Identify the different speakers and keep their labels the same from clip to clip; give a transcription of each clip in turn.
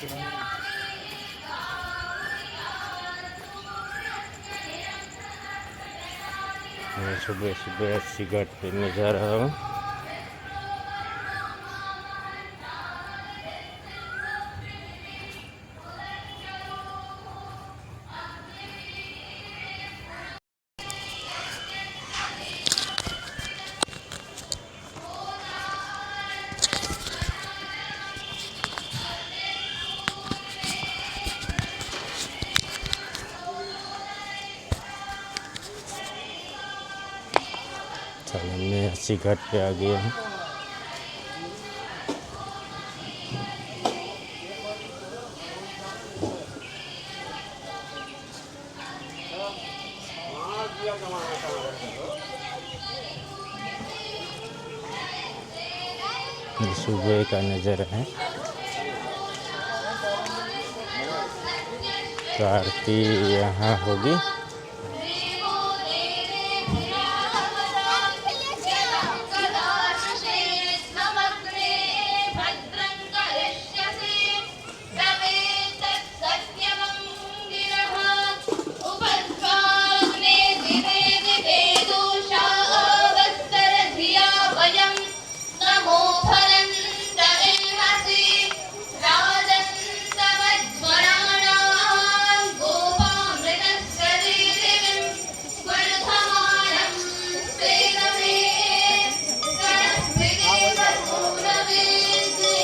Speaker 1: मैं सुबह सुबह अस्सी घाट पे मैं जा रहा हूँ। चलो मैं अस्सी घाट पे आ गया हूँ। ये सुबह का नज़ारा है। तो आरती यहाँ होगी।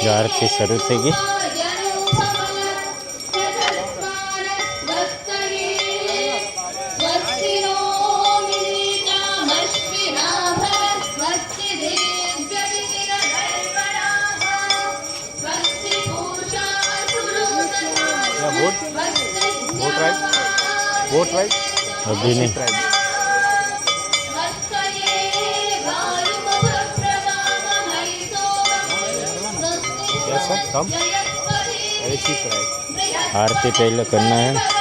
Speaker 1: जो आरती शुरू थी
Speaker 2: वोट राइट
Speaker 1: अभी नहीं।
Speaker 2: कम
Speaker 1: आरती पहले करना है।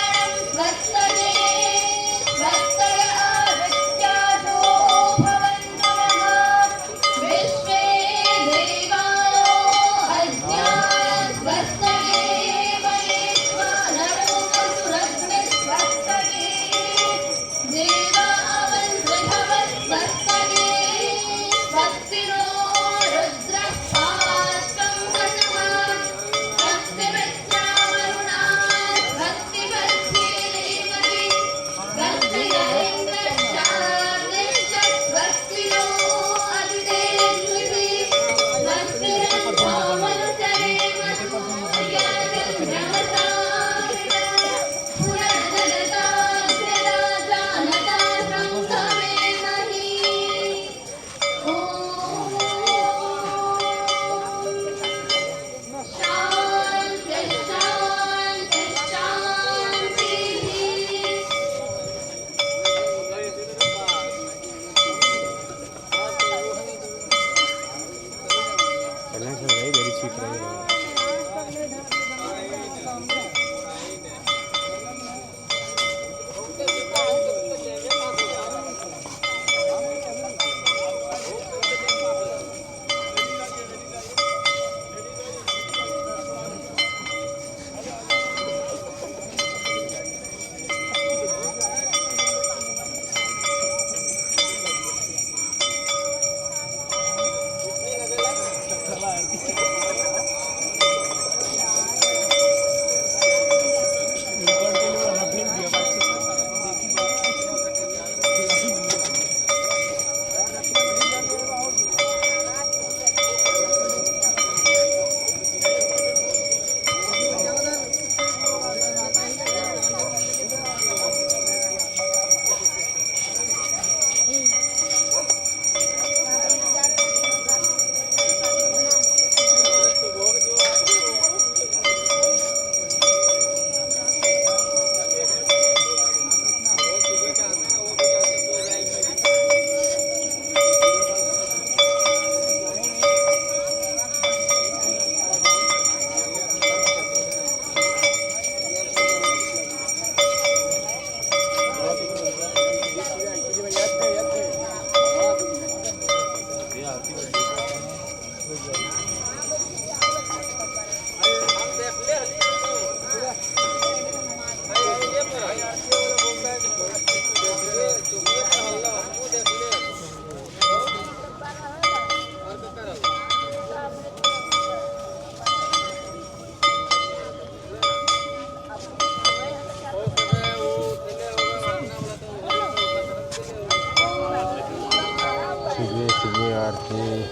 Speaker 1: આરતી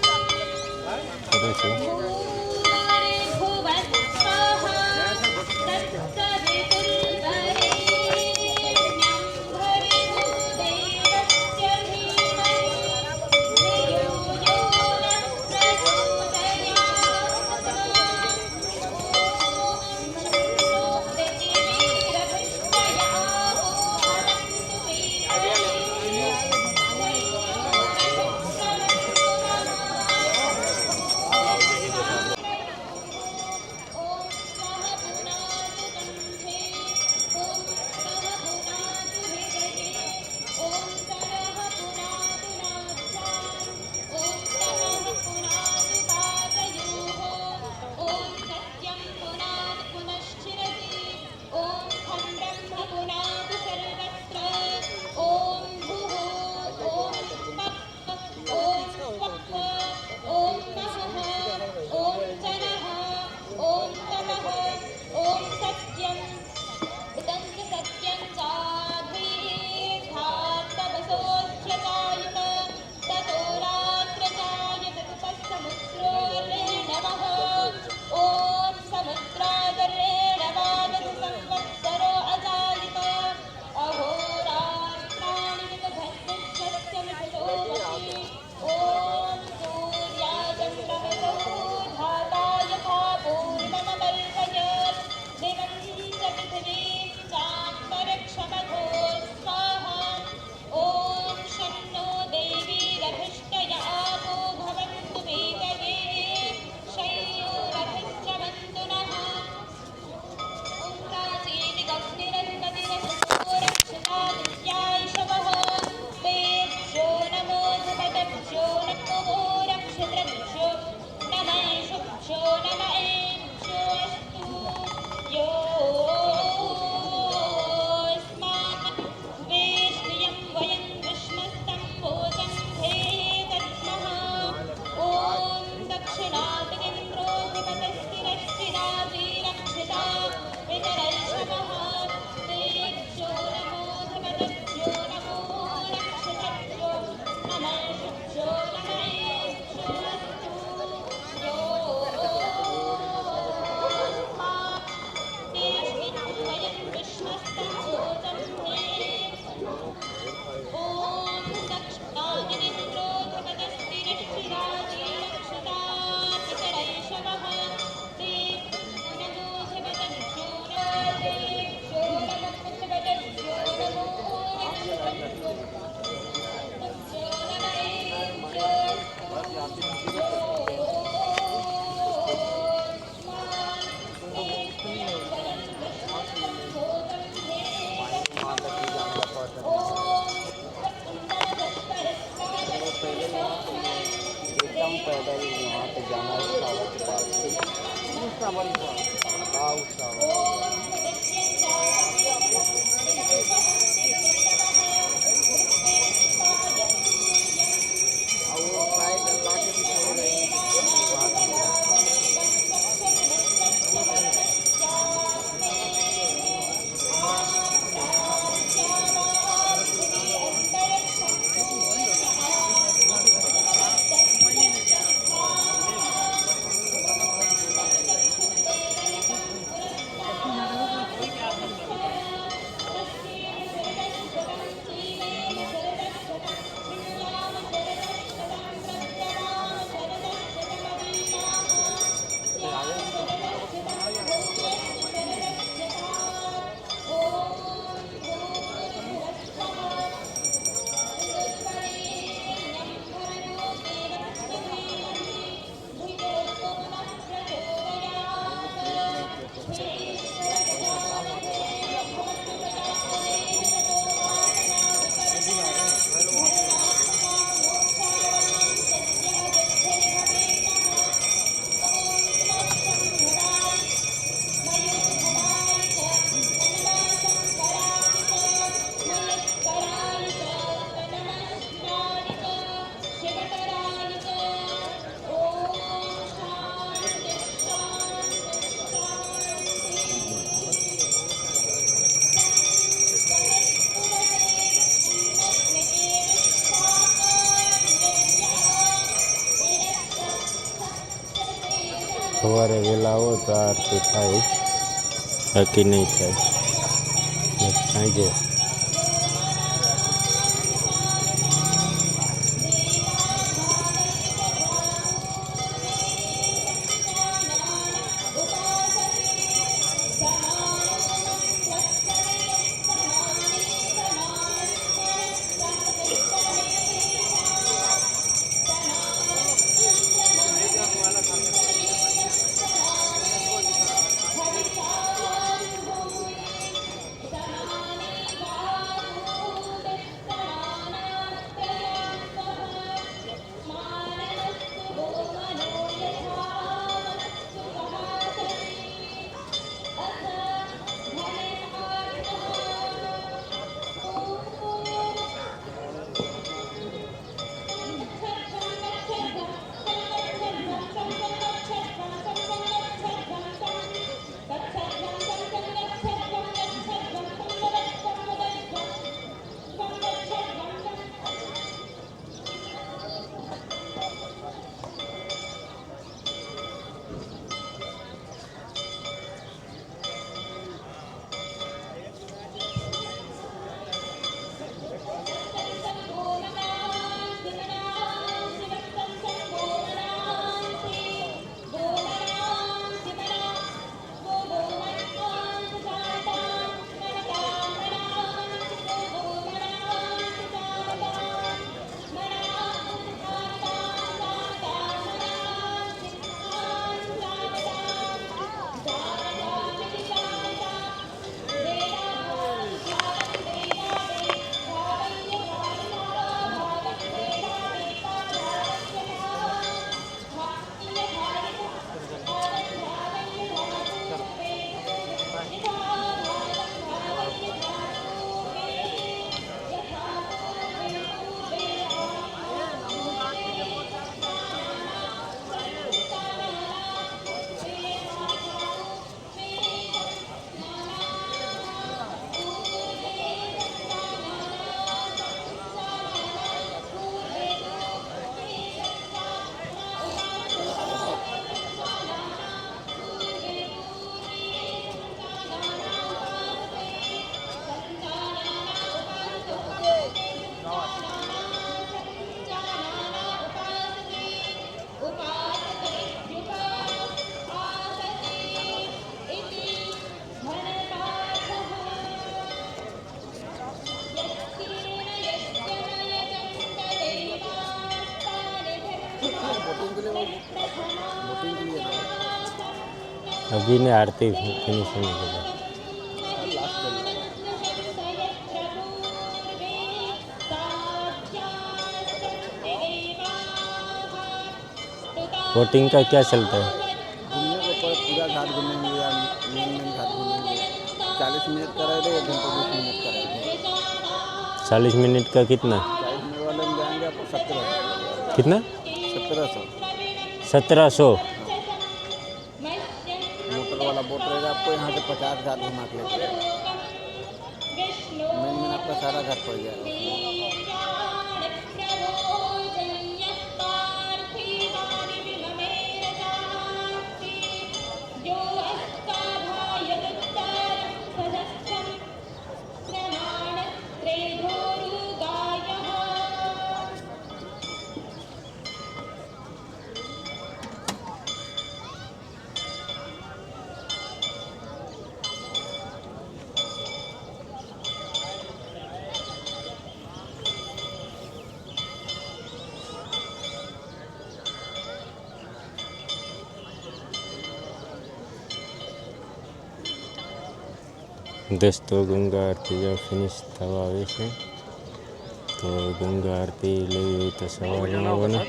Speaker 1: કરે છે. સવારે વહેલા આવો તો આ આરતી થાય, બાકી નહીં થાય. સાંજે अभी ने आरती फिनिशिंग हो गई. बोटिंग का क्या चलता है?
Speaker 2: घूमने के ऊपर पूरा घाट घूमेंगे या मेन घाट घूमेंगे. 40 मिनट का रह रहे 1 घंटे 20 मिनट का रह रहे.
Speaker 1: 40 मिनट का कितना?
Speaker 2: 40 मिनट वाले में जाएंगे आपको 1700.
Speaker 1: कितना?
Speaker 2: 1700.
Speaker 1: 1700.
Speaker 2: मोटर वाला बोट रहेगा, आपको यहाँ से 50 घाट घुमा के लेते हैं. मेन आपका सारा घाट पड़ जाएगा.
Speaker 1: दोस्तों गंगा आरती जो फिनिश થવા આવે છે, તો ગંગા આરતી લેવી હોય તો સવારે આવવાનું.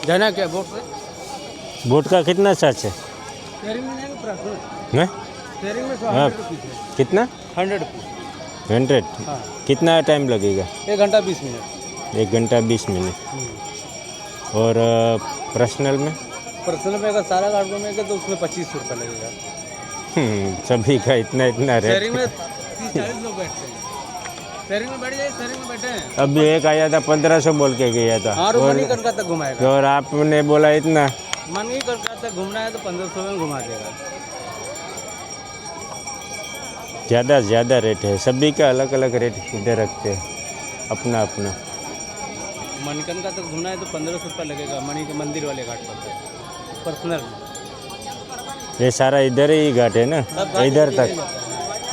Speaker 2: जाना क्या बोट पे?
Speaker 1: बोट का कितना चार्ज है?
Speaker 2: शेयरिंग में नहीं प्राइस
Speaker 1: हैं?
Speaker 2: शेयरिंग में
Speaker 1: हाँ।
Speaker 2: 100 रुपीज़ है।
Speaker 1: कितना?
Speaker 2: 100 रुपीज़।
Speaker 1: 100।
Speaker 2: हाँ,
Speaker 1: कितना टाइम लगेगा?
Speaker 2: 1 घंटा 20 मिनट।
Speaker 1: 1 घंटा 20 मिनट। और पर्सनल में?
Speaker 2: पर्सनल में अगर सारा गार्ड घूमेगा तो उसमें 25 रुपये लगेगा।
Speaker 1: सभी का इतना इतना रेट।
Speaker 2: शेयरिंग में 30-40 लोग बैठते हैं। शेयरिंग में बैठ जाइए, शेयरिंग में बैठे हैं।
Speaker 1: अभी एक आया था 1500 बोल के गया था।
Speaker 2: हाँ, मणिकर्णिका तक घुमाएगा।
Speaker 1: और आपने बोला इतना।
Speaker 2: मणिकर्णिका तक घूमना है तो 1500 में घुमा देगा।
Speaker 1: ज़्यादा रेट है। सभी का अलग अलग रेट इधर रखते हैं, अपना अपना।
Speaker 2: मणिकर्णिका तक घूमना है तो 1500 रुपये लगेगा मणि के मंदिर वाले घाट पर से। पर्सनल में
Speaker 1: ये सारा इधर ही घाट है ना, इधर तक।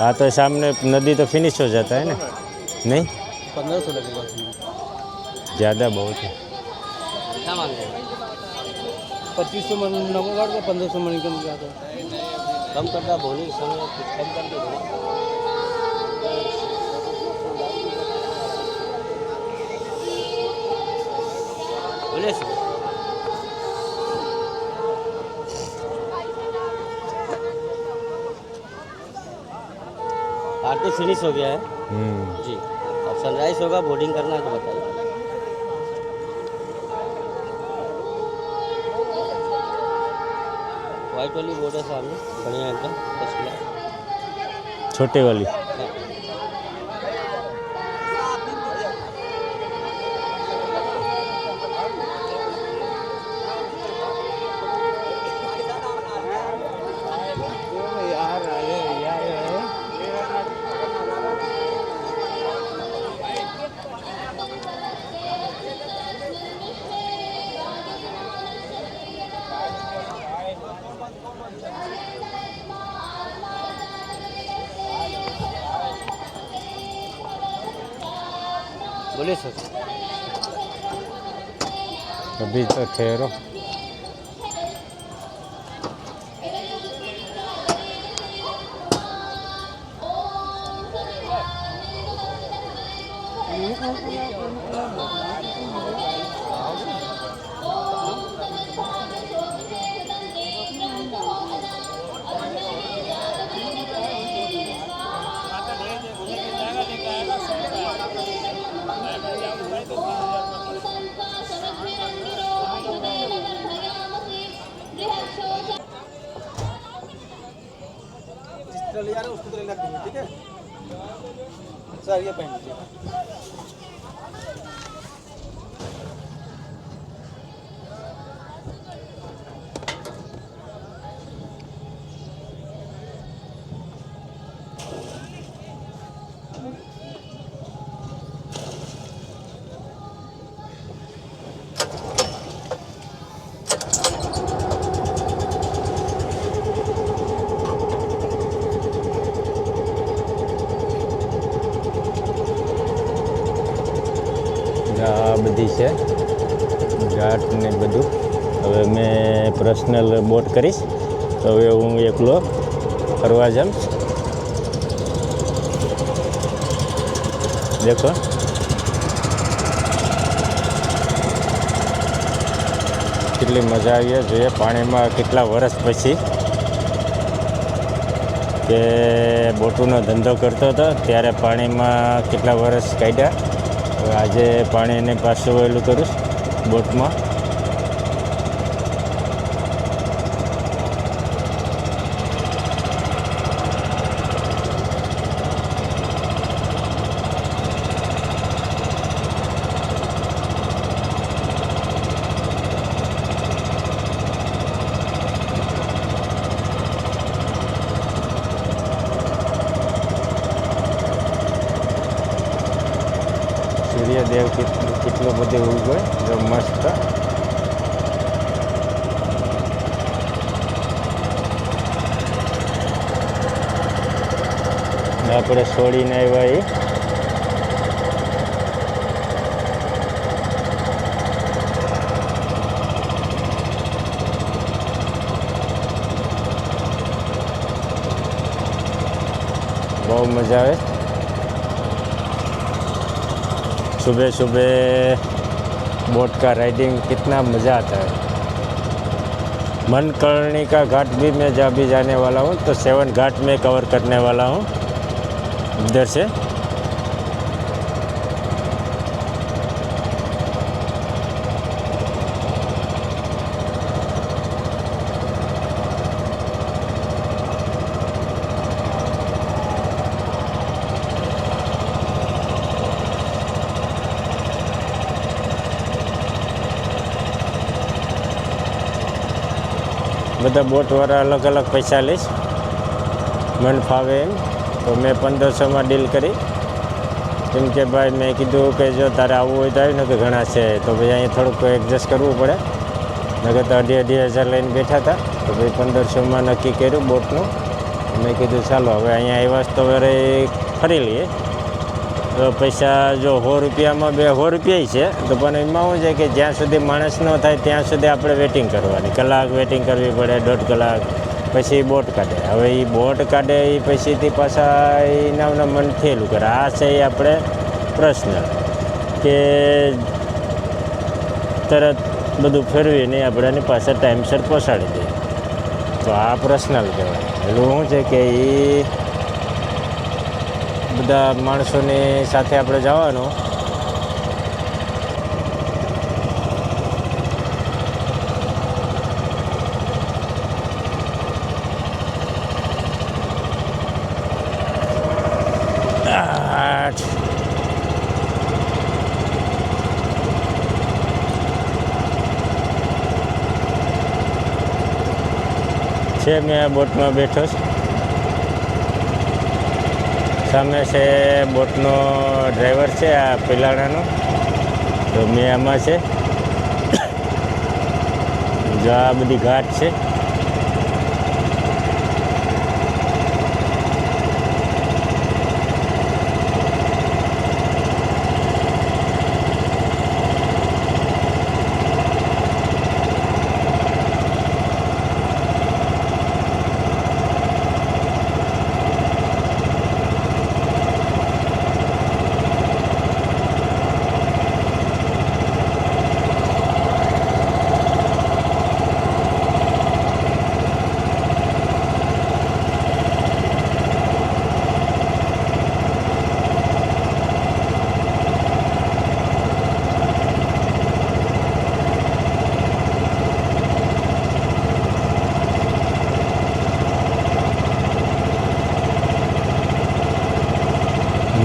Speaker 1: हाँ, तो सामने नदी तो फिनिश हो जाता है ना। नहीं,
Speaker 2: 1500 लगेगा उसमें।
Speaker 1: ज़्यादा बहुत है।
Speaker 2: क्या मांग रहे 2500 नमो घाट का 1500 मणिकर्णिका का। कम करता बोली समय कुछ कम कर दो। बोले आरती फिनिश हो गया है जी। अब सनराइज होगा, बोर्डिंग करना है तो बताइए। वाइट वाली बोर्ड है सामने, बढ़िया एकदम फर्स्ट क्लास।
Speaker 1: छोटे वाली।
Speaker 2: बोले सर।
Speaker 1: अभी तो ठहरो।
Speaker 2: ले जा रहे हैं उसको तो लेना देंगे, ठीक है सर। ये पहन लीजिए।
Speaker 1: આ બધી છે ઘાટ ને બધું. હવે મેં પર્સનલ બોટ કરીશ તો હવે હું એકલો ફરવા જાઉં. દેખો કેટલી મજા આવી જોઈએ પાણીમાં કેટલા વર્ષ પછી કે બોટનો ધંધો કરતો હતો ત્યારે પાણીમાં કેટલા વર્ષ કાઢ્યા. આજે પાણીને પાછું વહેલું કરું બોટમાં. સૂર્યદેવ કેટલો બધો ઉગ્યો જો મસ્ત. આપણે છોડીને આવ્યા એ બહુ મજા આવે. सुबह सुबह बोट का राइडिंग कितना मज़ा आता है। मनकर्णिका घाट भी मैं जहाँ भी जाने वाला हूँ तो 7 घाट में कवर करने वाला हूँ इधर से। બધા બોટવાળા અલગ અલગ પૈસા લઈશ, મન ફાવે એમ. તો મેં 1500માં ડીલ કરી, કેમ કે ભાઈ મેં કીધું કે જો તારે આવવું હોય તો આવી, ને કે ઘણા છે તો ભાઈ અહીંયા થોડુંક એડજસ્ટ કરવું પડે. નકર તો 2,500 લઈને બેઠા હતા, તો ભાઈ 1500માં નક્કી કર્યું બોટનું. મેં કીધું ચાલો હવે અહીંયા આવ્યા તો હવે ફરી લઈએ. તો પૈસા જો 100 રૂપિયામાં 100 રૂપિયા છે, તો પણ એમાં શું છે કે જ્યાં સુધી માણસ ન થાય ત્યાં સુધી આપણે વેટિંગ કરવાની, કલાક વેટિંગ કરવી પડે, 1.5 કલાક. પછી બોટ કાઢે. હવે એ બોટ કાઢે એ પછીથી પાછા એના મનથી એલું કરે. આ છે એ આપણે પર્સનલ કે તરત બધું ફેરવીને આપણે એની પાસે ટાઈમસર પહોંચાડી દઈએ, તો આ પર્સનલ કહેવાય. એટલું શું છે કે એ બધા માણસોની સાથે આપણે જવાનું. છે મેં આ બોટમાં બેઠો છું. સામે છે બોટનો ડ્રાઈવર છે આ પિલાણાનો, તો મેં આમાં છે. જો આ બધી ઘાટ છે.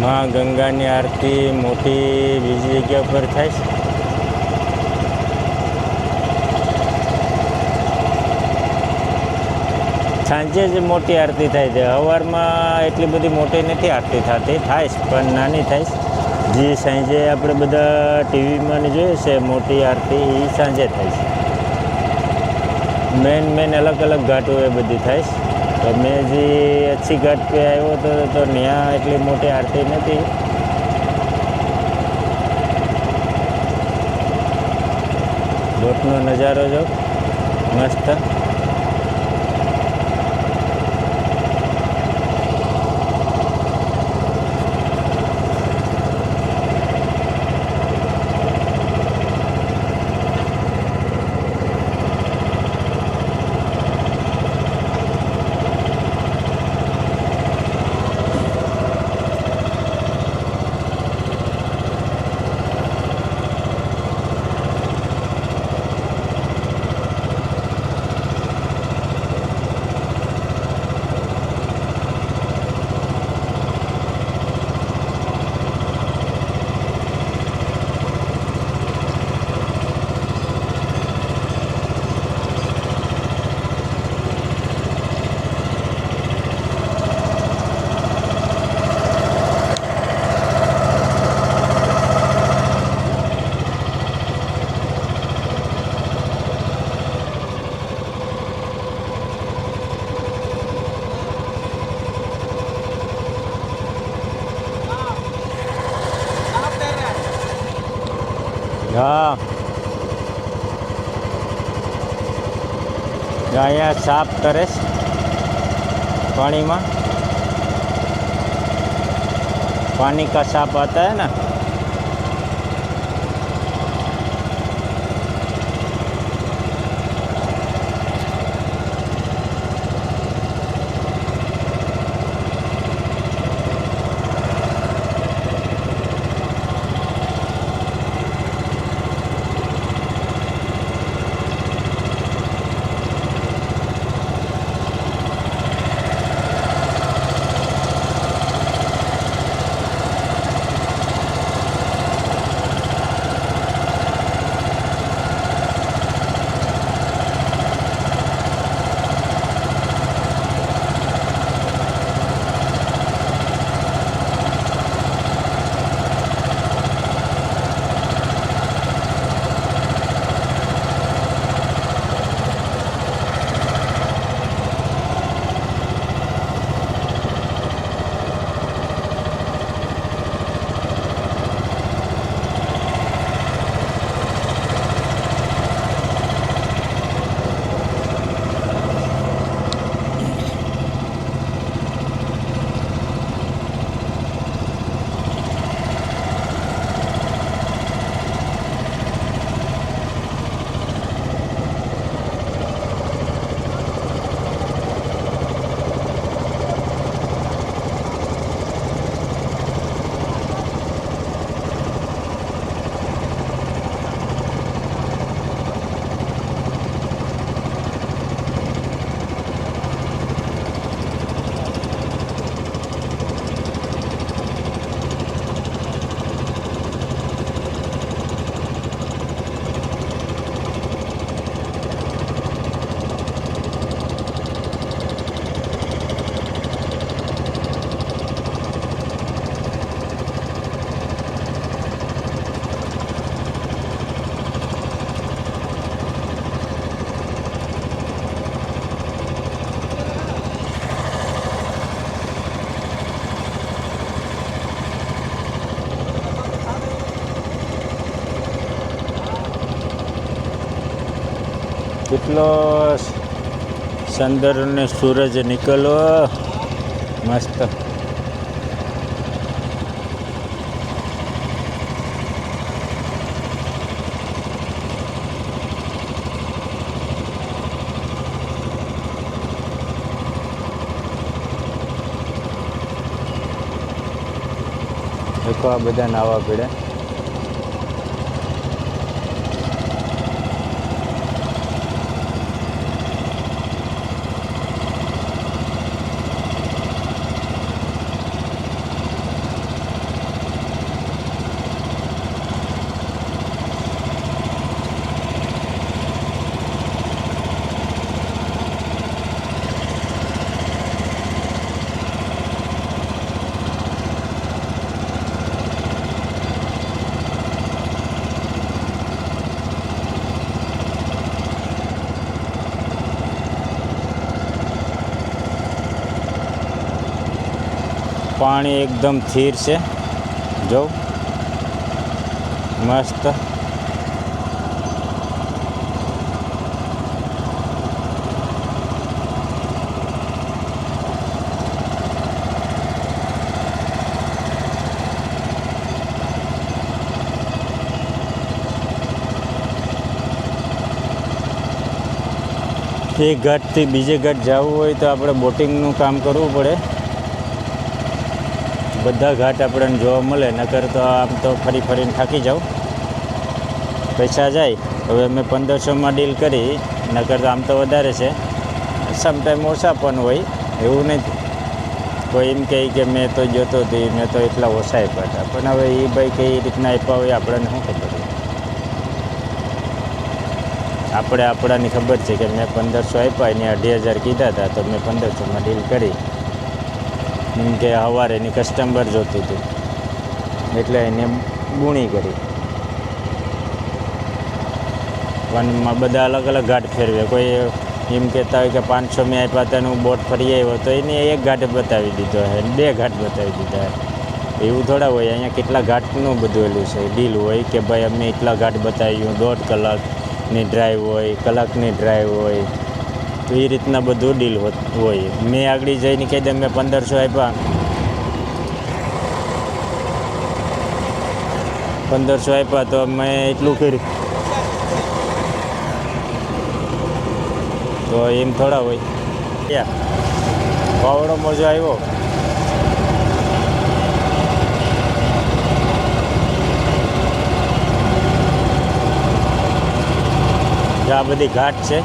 Speaker 1: માં ગંગાની આરતી મોટી બીજી જગ્યા પર થાય છે. સાંજે જ મોટી આરતી થાય છે. સવારમાં એટલી બધી મોટી નથી આરતી થતી, થાય છે પણ નાની થાય છે. જે સાંજે આપણે બધા ટીવીમાં જોઈએ છે મોટી આરતી, એ સાંજે થાય છે. મેન અલગ અલગ ઘાટો એ બધી થાય છે. તો મેં જે અચ્છી ઘાટ पे આવ્યો હતો તો ત્યાં એટલી મોટી આરતી નથી. બોટનો નજારો જો મસ્ત. હા, અહીંયા સાફ કરે છે पानी में, पानी का साफ आता है ना, કેટલો સુંદર ને સૂરજ નીકળો મસ્ત. દેખો આ બધા નાવા પડ્યા. પાણી એકદમ સ્થિર છે, જો મસ્ત. એક ઘાટથી બીજે ઘાટ જવું હોય તો આપણે બોટિંગનું કામ કરવું પડે. બધા ઘાટ આપણને જોવા મળે, નકર તો આમ તો ફરી ફરીને થાકી જાઉં. પૈસા જાય હવે અમે 1500માં ડીલ કરી, નકર તો આમ તો વધારે છે. સમટાઈમ ઓછા પણ હોય એવું નથી. કોઈ એમ કહે કે મેં તો જોતો હતી, મેં તો એટલા ઓછા આપ્યા હતા, પણ હવે એ ભાઈ કઈ રીતના આપ્યા હોય આપણને શું ખબર હોય. આપણાની ખબર છે કે મેં 1500 આપ્યા એને 25,000 કીધા હતા, તો મેં 1500માં ડીલ કરી. એમ કે સવારે એની કસ્ટમર જોતી હતી એટલે એને બૂણી કરી. વનમાં બધા અલગ અલગ ઘાટ ફેરવે. કોઈ એમ કહેતા હોય કે 500 મેં આપ્યા હતા હું બોટ ફરી આવ્યો, તો એને એક ઘાટ બતાવી દીધો છે, 2 ઘાટ બતાવી દીધા. એવું થોડા હોય. અહીંયા કેટલા ઘાટનું બધું એલું છે, ડીલ હોય કે ભાઈ અમે એટલા ઘાટ બતાવ્યું, 1.5 કલાકની ડ્રાઈવ હોય, કલાકની ડ્રાઈવ હોય, તો એ રીતના બધું ડીલ હોય. મેં આગળ જઈને કહી દે મેં 1500 આપ્યા, 1500 આપ્યા તો મેં એટલું કર્યું, તો એમ થોડા હોય. પાવડો મોજો આવ્યો. આ બધી ઘાટ છે.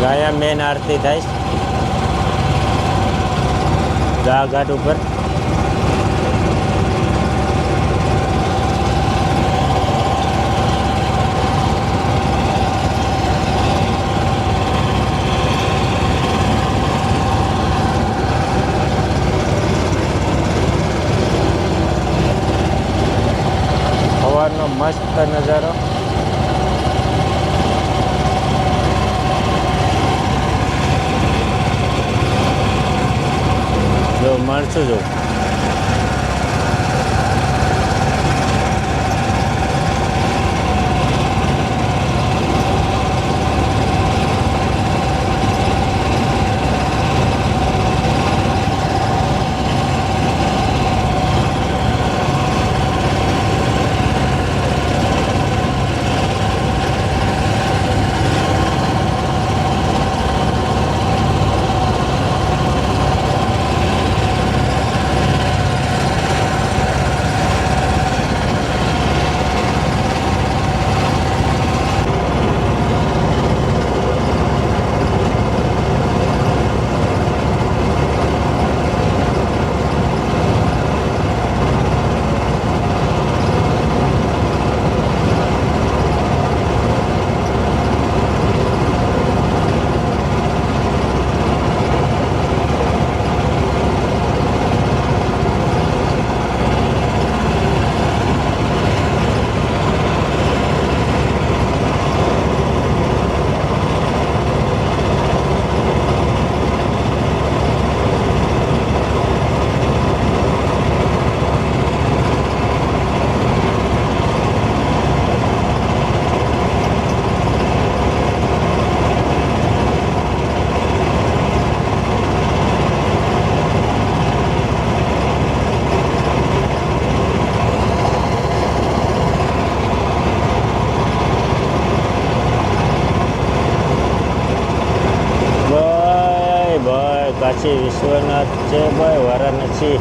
Speaker 1: અહીંયા મેન આરતી થાય આ ઘાટ ઉપર. સવારનો મસ્ત નજારો. જો માણસો જો કાશી વિશ્વનાથ છે ભાઈ, વારાણસી.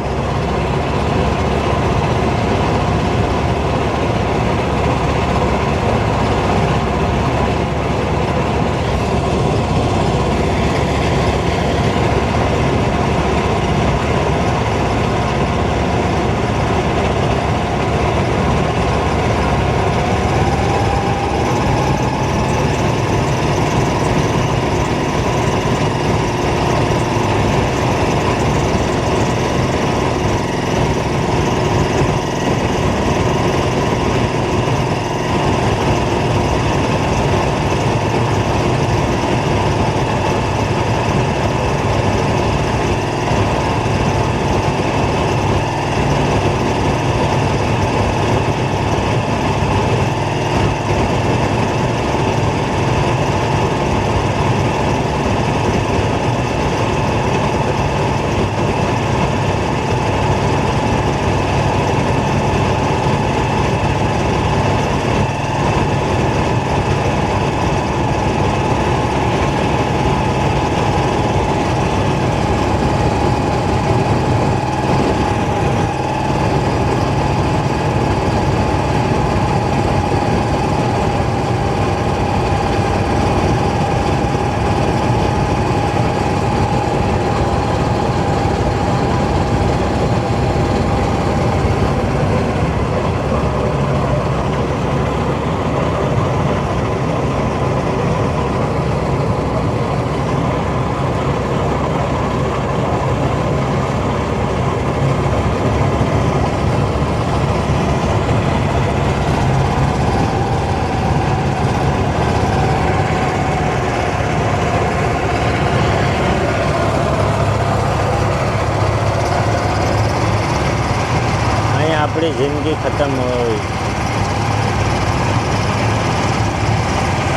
Speaker 1: આપણી જિંદગી ખતમ હોય.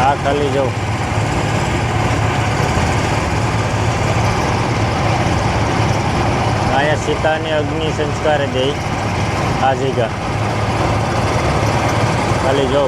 Speaker 1: આ ખાલી જો અહીંયા સીતાને અગ્નિ સંસ્કાર દે આ જગ્યા ખાલી જો.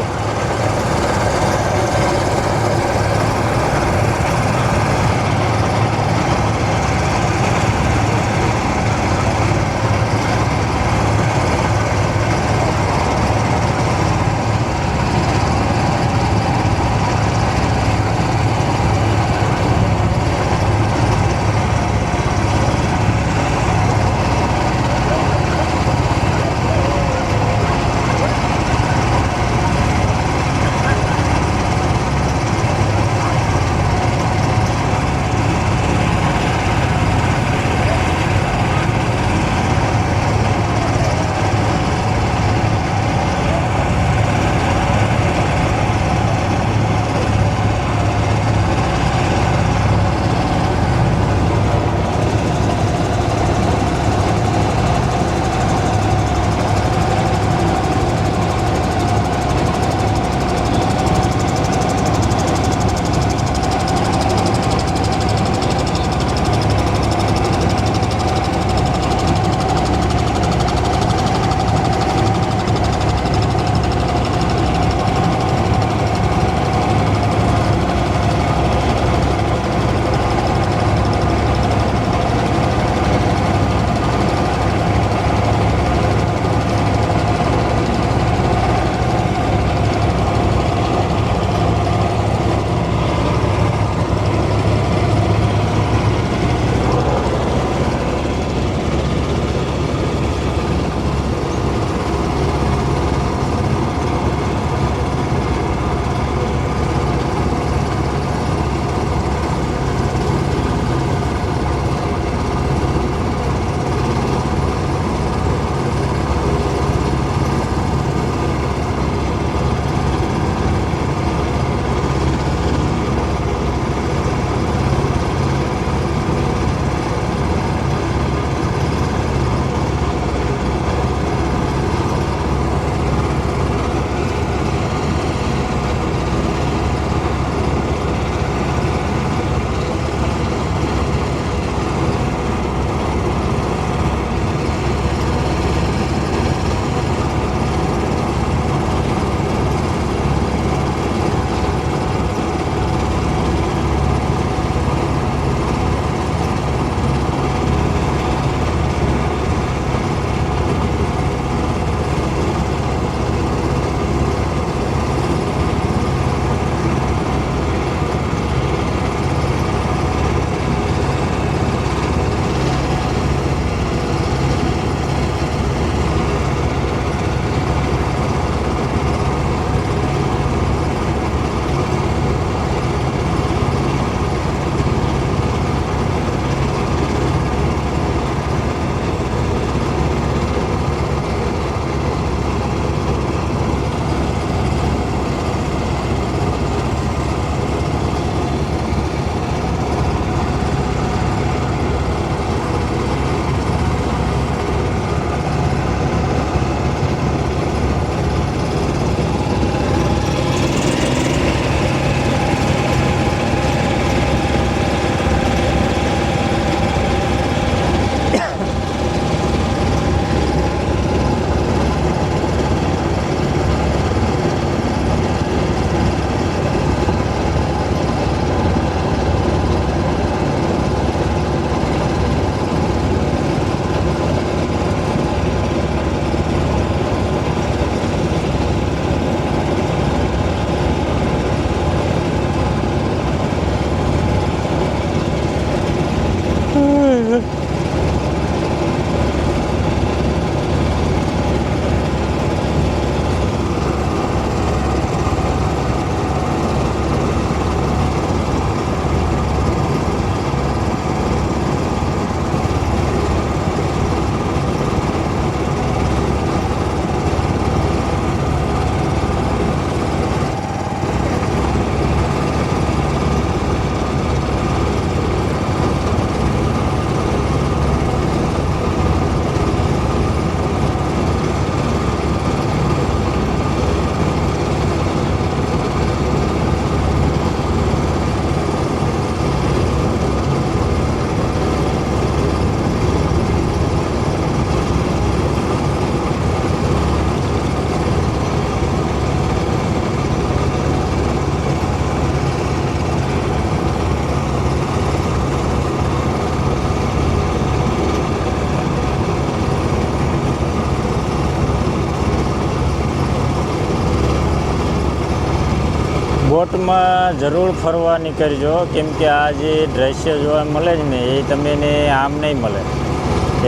Speaker 1: બોટમાં જરૂર ફરવા નીકળજો, કેમ કે આ જે દ્રશ્ય જોવા મળે છે ને એ તમને આમ નહીં મળે.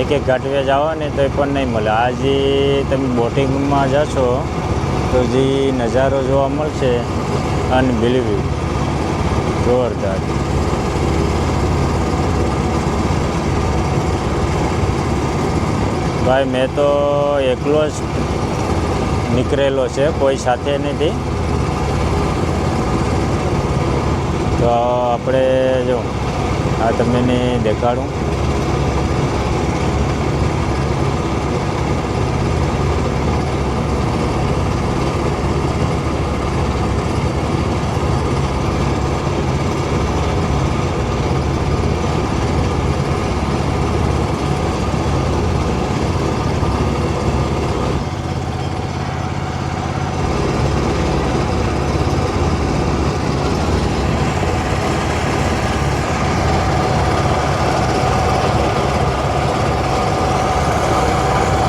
Speaker 1: એક એક ઘાટવે જાઓ ને તો એ પણ નહીં મળે. આ જે તમે બોટિંગમાં જશો તો જે નજારો જોવા મળશે અનબિલીવેબલ, જોરદાર. ભાઈ મેં તો એકલો જ નીકળેલો છે, કોઈ સાથે નથી. તો આપણે જો આ તમને દેખાડું.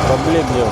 Speaker 1: પબ્લિક જો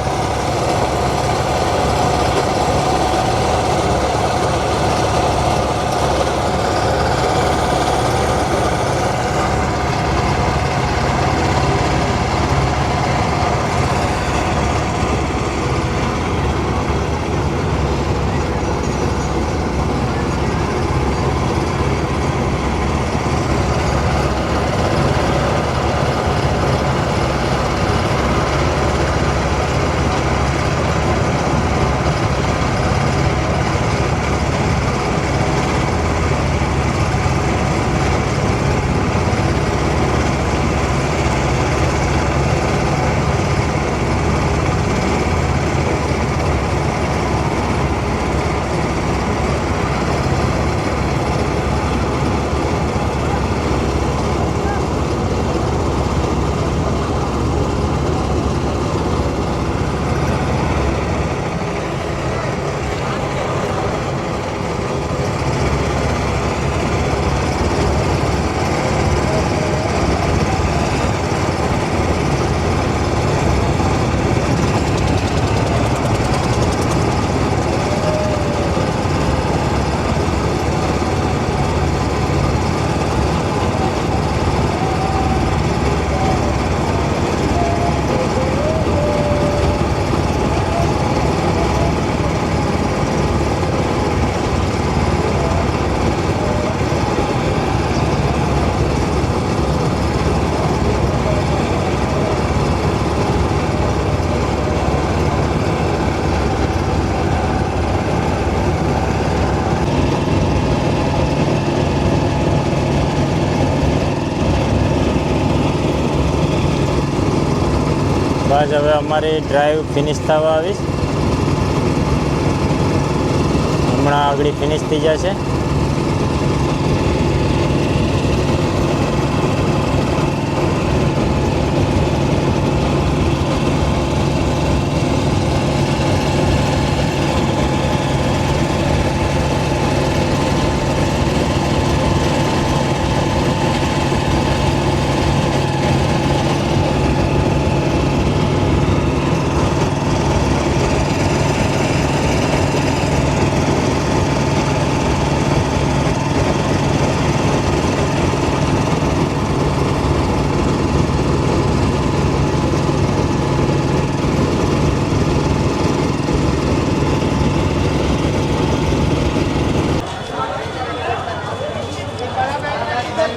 Speaker 1: બસ હવે અમારી ડ્રાઈવ ફિનિશ થવા આવીશ. હમણાં આગળ ફિનિશ થઈ જશે.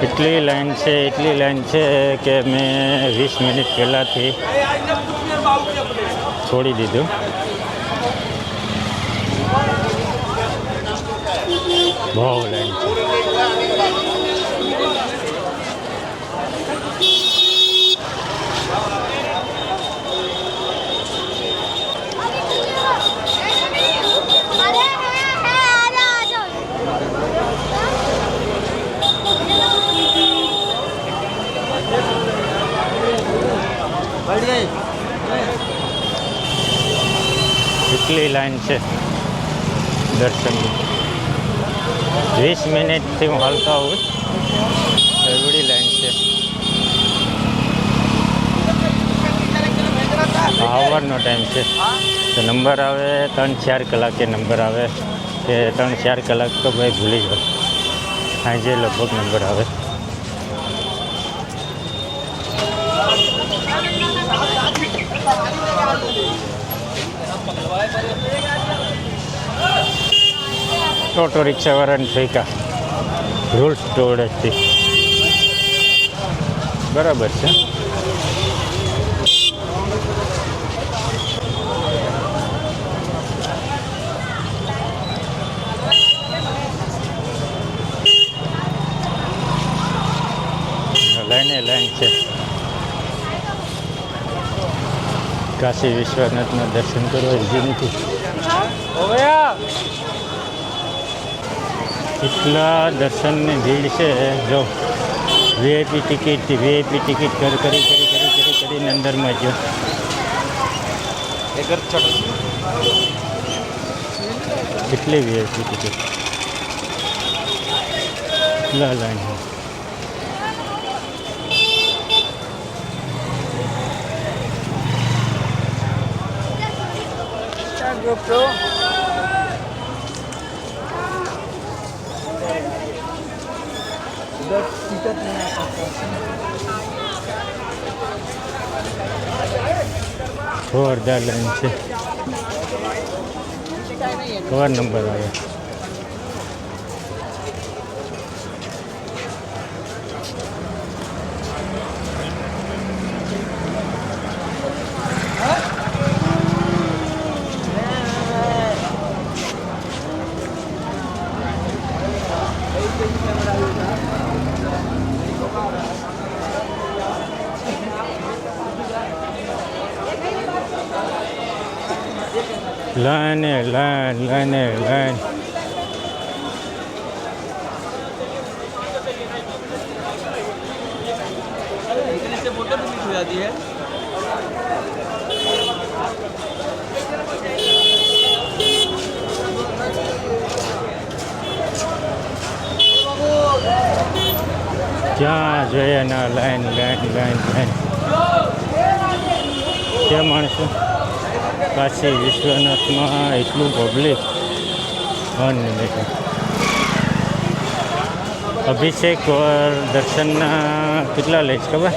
Speaker 1: એટલી લાઈન છે કે મેં 20 મિનિટ પહેલાંથી છોડી દીધું. બહુ લાઈન છે. એટલી લાઈન છે દર્શનની. 20 મિનિટથી હું હાલતો આવું એવડી લાઈન છે. આવવાનો ટાઈમ છે. तो नंबर आवे 3-4 कलाके नंबर आवे कि 3-4 कलाक तो भाई भूली जाओ साँजे लगभग नंबर आवे। ऑटो रिक्शा वाला ठेका रूल्स तोड़े बराबर है। लाइन है काशी विश्वनाथ दर्शन करो जी इतना दर्शन में भीड़ से जो वीआईपी टिकट कर अंदर में जो कितने वीआईपी टिकट लाइन है।
Speaker 2: GoPro
Speaker 1: जोरदार लाइन से कवर नंबर आया। लाइन
Speaker 2: से फोटो भी हो जाती है।
Speaker 1: क्या जो है ना लाइन क्या मानसो काशी विश्वनाथ में एटलू पब्लिक अनलिमिटेड अभिषेक और दर्शन कितना ले खबर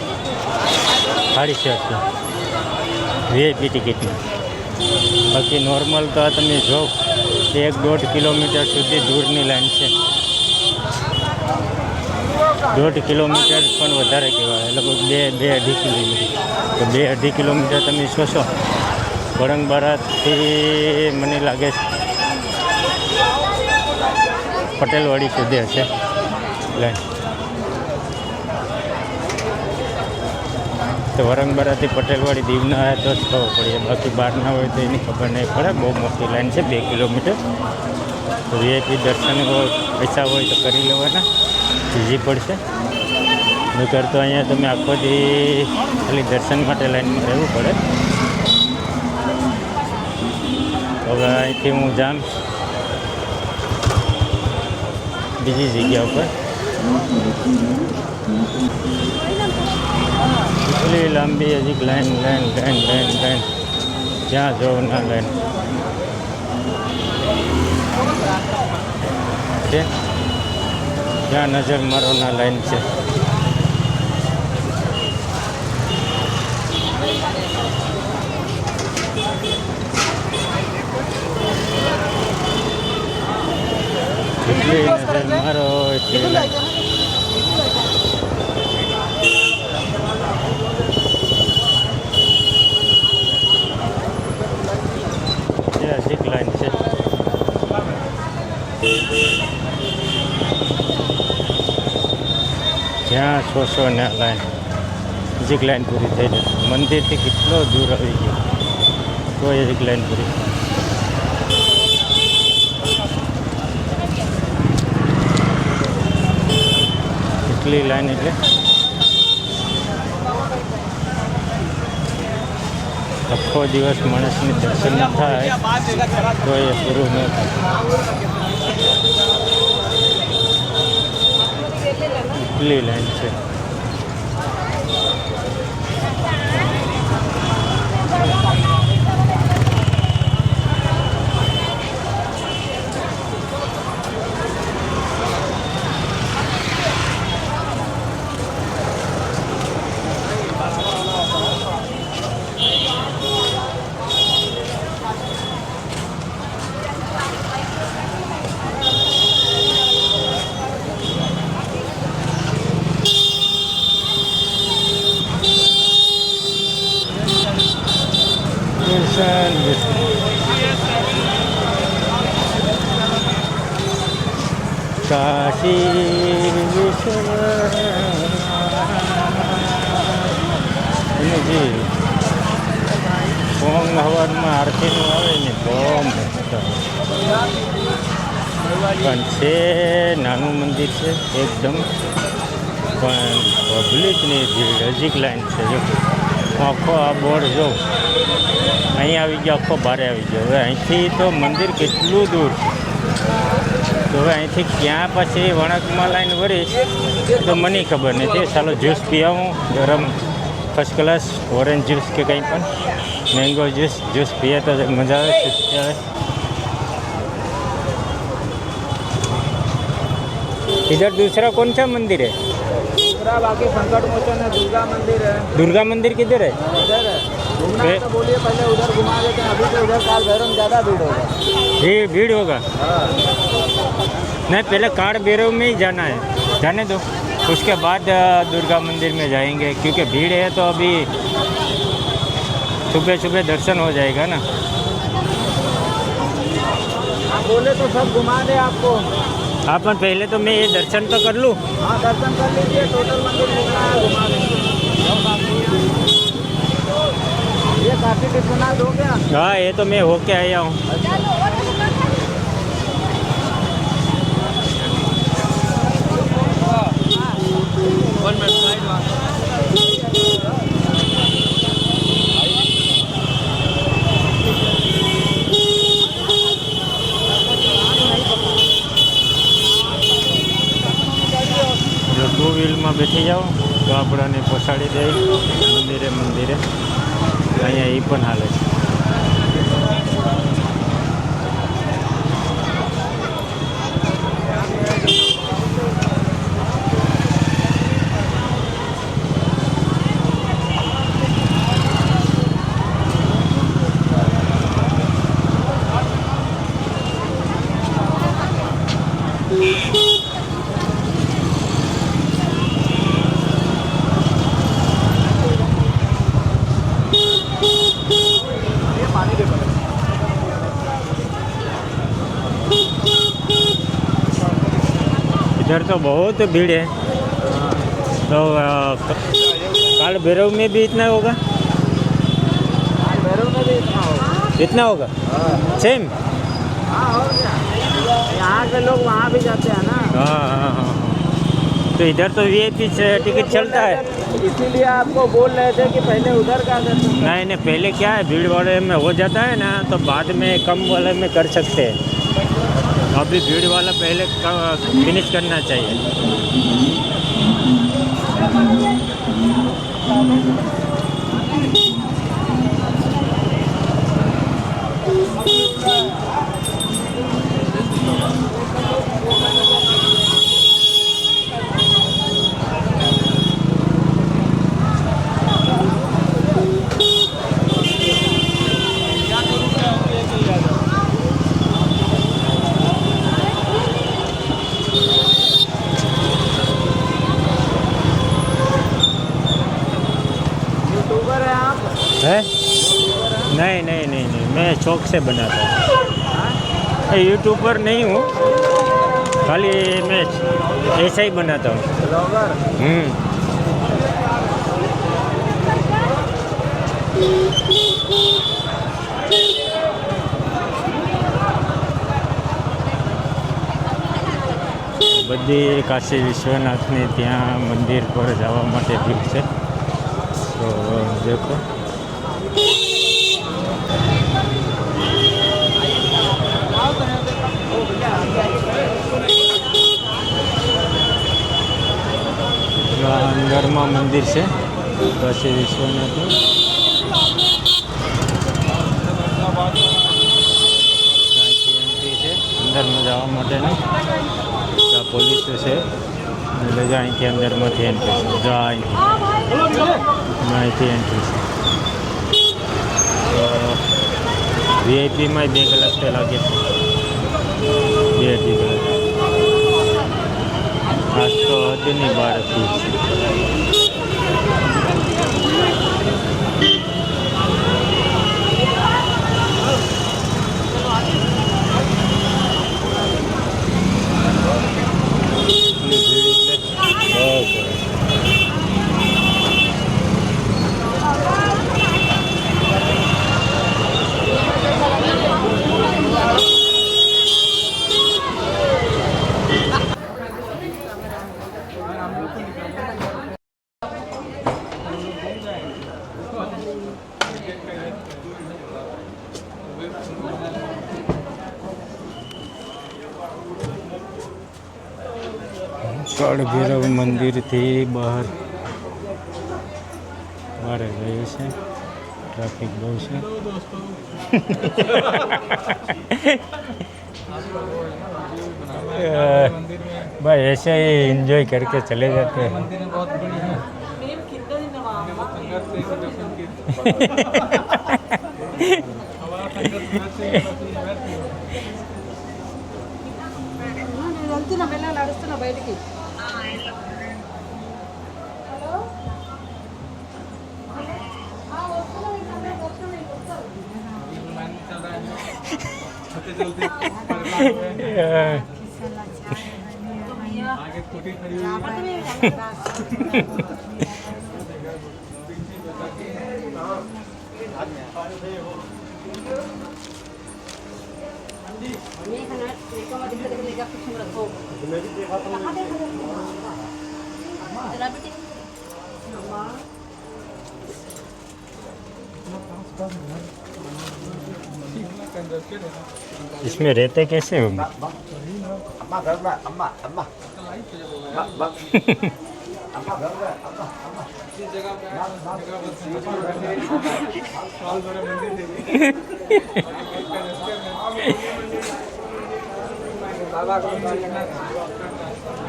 Speaker 1: 850 वीआईपी टिकट में। बाकी नॉर्मल तो तमे जो 1-1.5 किलोमीटर सुधी दूरनी लाइन है। 1.5 किलोमीटर पण वधारे कहेवाय लगभग 2-2.5 किलोमीटर तो 2-2.5 किलोमीटर तमे शोशो वरंगबारा थी मने लागे पटेलवाड़ी सुधी हशे लाइन। तो वरंगबारा थी पटेलवाड़ी दीवना है तो खबर पड़े बाकी बहारना हो तो एनी खबर नहीं पड़े। बहुत मोटी लाइन है 2 किलोमीटर। तो वीआईपी दर्शन पैसा हो तो कर लेवाना ईजी पड़े। नहींतर तो अँ तमे आखो दी खाली दर्शन माटे लाइन में रहवू पड़े। હવે અહીંથી હું જામ બીજી જગ્યા ઉપર એટલી લાંબી હજી લાઈન જ્યાં જો ના લાઈન છે જ્યાં નજર મારો ના લાઈન છે। नजर मारो ऐतिहासिक लाइन से क्या 100 ने लाइन एक लाइन पूरी थी जाए। मंदिर थी कितलो दूर आई गई तो एक लाइन पूरी એટલી લાઈન એટલે આખો દિવસ માણસને દર્શન ન થાય તો એ પૂરું ન થાય। એટલી લાઈન છે। કાશી વિશ્વનાથ અને જે સોંગ હવારમાં આરતીનું આવે ને બહુ મસ્ત પણ છે નાનું મંદિર છે એકદમ પણ પબ્લિકની ભીડ હજીક લાઈન છે જો આખો આ બોર્ડ જો અહીં આવી ગયો આખો બારે આવી ગયો હવે અહીંથી તો મંદિર કેટલું દૂર છે તો હવે અહીંથી ક્યાં પછી વળાંકમાં લાઈન વળીશ તો મને ખબર નથી ચાલો જ્યુસ પી આવું ગરમ ફર્સ્ટ ક્લાસ ઓરેન્જ જ્यूस કે કંઈ પણ मैंगो जूस पिए तो मज़ा आवे खुशी आवे। इधर दूसरा कौन सा मंदिर है?
Speaker 2: दूसरा बाकी संकट मोचन है, दुर्गा मंदिर है।
Speaker 1: दुर्गा मंदिर किधर है?
Speaker 2: इधर है घूमना है तो बोलिए, पहले उधर घुमा देते हैं, अभी तो उधर काल भैरव में ज़्यादा भीड़ होगा।
Speaker 1: ये भीड़ होगा?
Speaker 2: हाँ
Speaker 1: नहीं, पहले काल भैरव में ही जाना है, जाने दो, उसके बाद दुर्गा मंदिर में जाएंगे क्योंकि भीड़ है तो अभी सुबह सुबह दर्शन हो जाएगा ना।
Speaker 2: आप बोले तो सब घुमा दे आपको।
Speaker 1: हाँ पर पहले तो मैं ये दर्शन तो कर लूँ।
Speaker 2: हाँ दर्शन कर लीजिए, टोटल मंदिर घूमना है, घुमा देंगे। ये काफी विश्वनाथ हो गया।
Speaker 1: हाँ ये तो मैं होके आया हूँ। જો ટુ વ્હીલમાં બેઠી જાઓ તો આપણને પહોંચાડી દે મંદિરે અહીંયા એ પણ હાલે છે। इधर तो बहुत भीड़ है तो काल भैरव में भी इतना होगा?
Speaker 2: काल भैरव में भी
Speaker 1: इतना होगा
Speaker 2: हाँ
Speaker 1: सेम?
Speaker 2: हाँ और क्या, यहाँ के लोग वहाँ भी जाते हैं ना।
Speaker 1: हाँ हाँ हाँ तो इधर तो वीआईपी टिकट चलता है,
Speaker 2: इसीलिए आपको बोल रहे थे कि पहले उधर का दर्शन।
Speaker 1: नहीं नहीं पहले क्या है भीड़ वाले में हो जाता है ना तो बाद में कम वाले में कर सकते हैं, अभी भीड़ वाला पहले फिनिश करना चाहिए। है? नहीं नहीं नहीं नहीं मैं शौक से बनाता हूँ, मैं यूट्यूबर नहीं हूँ, खाली मैं ऐसा ही बनाता हूँ।
Speaker 2: ब्लॉगर।
Speaker 1: બધી કાશી વિશ્વનાથની ત્યાં મંદિર પર જવા માટે ભીડ છે તો દેખો અંદરમાં મંદિર છે કાશી વિશ્વનાથનું। અહીંથી એન્ટ્રી છે અંદરમાં જવા માટેની, પોલીસ છે એટલે જો અહીંથી અંદરમાંથી એન્ટ્રી છે, જો અહીંથી એન્ટ્રી છે। તો વીઆઈપીમાં 2 કલાક તો લાગે છે, 2-2 કલાક। આજ તો હદની બહાર હતી। કાળભૈરવ મંદિરથી બહાર વારે ગયું છે, ટ્રાફિક બહુ છે. भाई ऐसे ही एंजॉय करके चले जाते हैं.
Speaker 3: వెళ్తున్నా వెళ్ళాలి నడుస్తున్నా బయటికి
Speaker 1: इसमें रहते कैसे होंगे?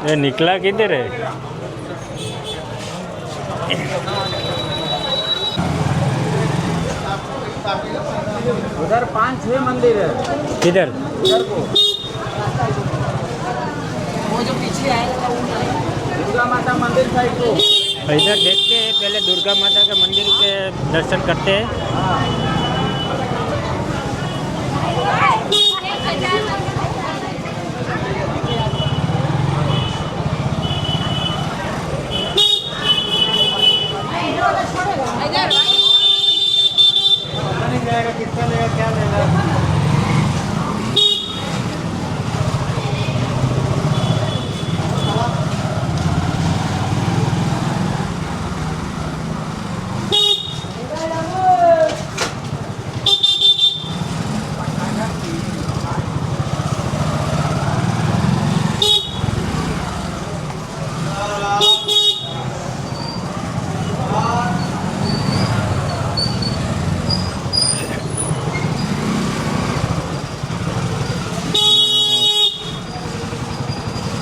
Speaker 1: ये निकला किधर है?
Speaker 2: उधर 5-6 मंदिर है.
Speaker 1: किधर?
Speaker 2: उधर को
Speaker 3: वो जो पीछे आएगा
Speaker 2: दुर्गा माता मंदिर साइड को.
Speaker 1: इधर देखते हैं, पहले दुर्गा माता के मंदिर के दर्शन करते हैं.
Speaker 2: कितना लेगा क्या लेगा.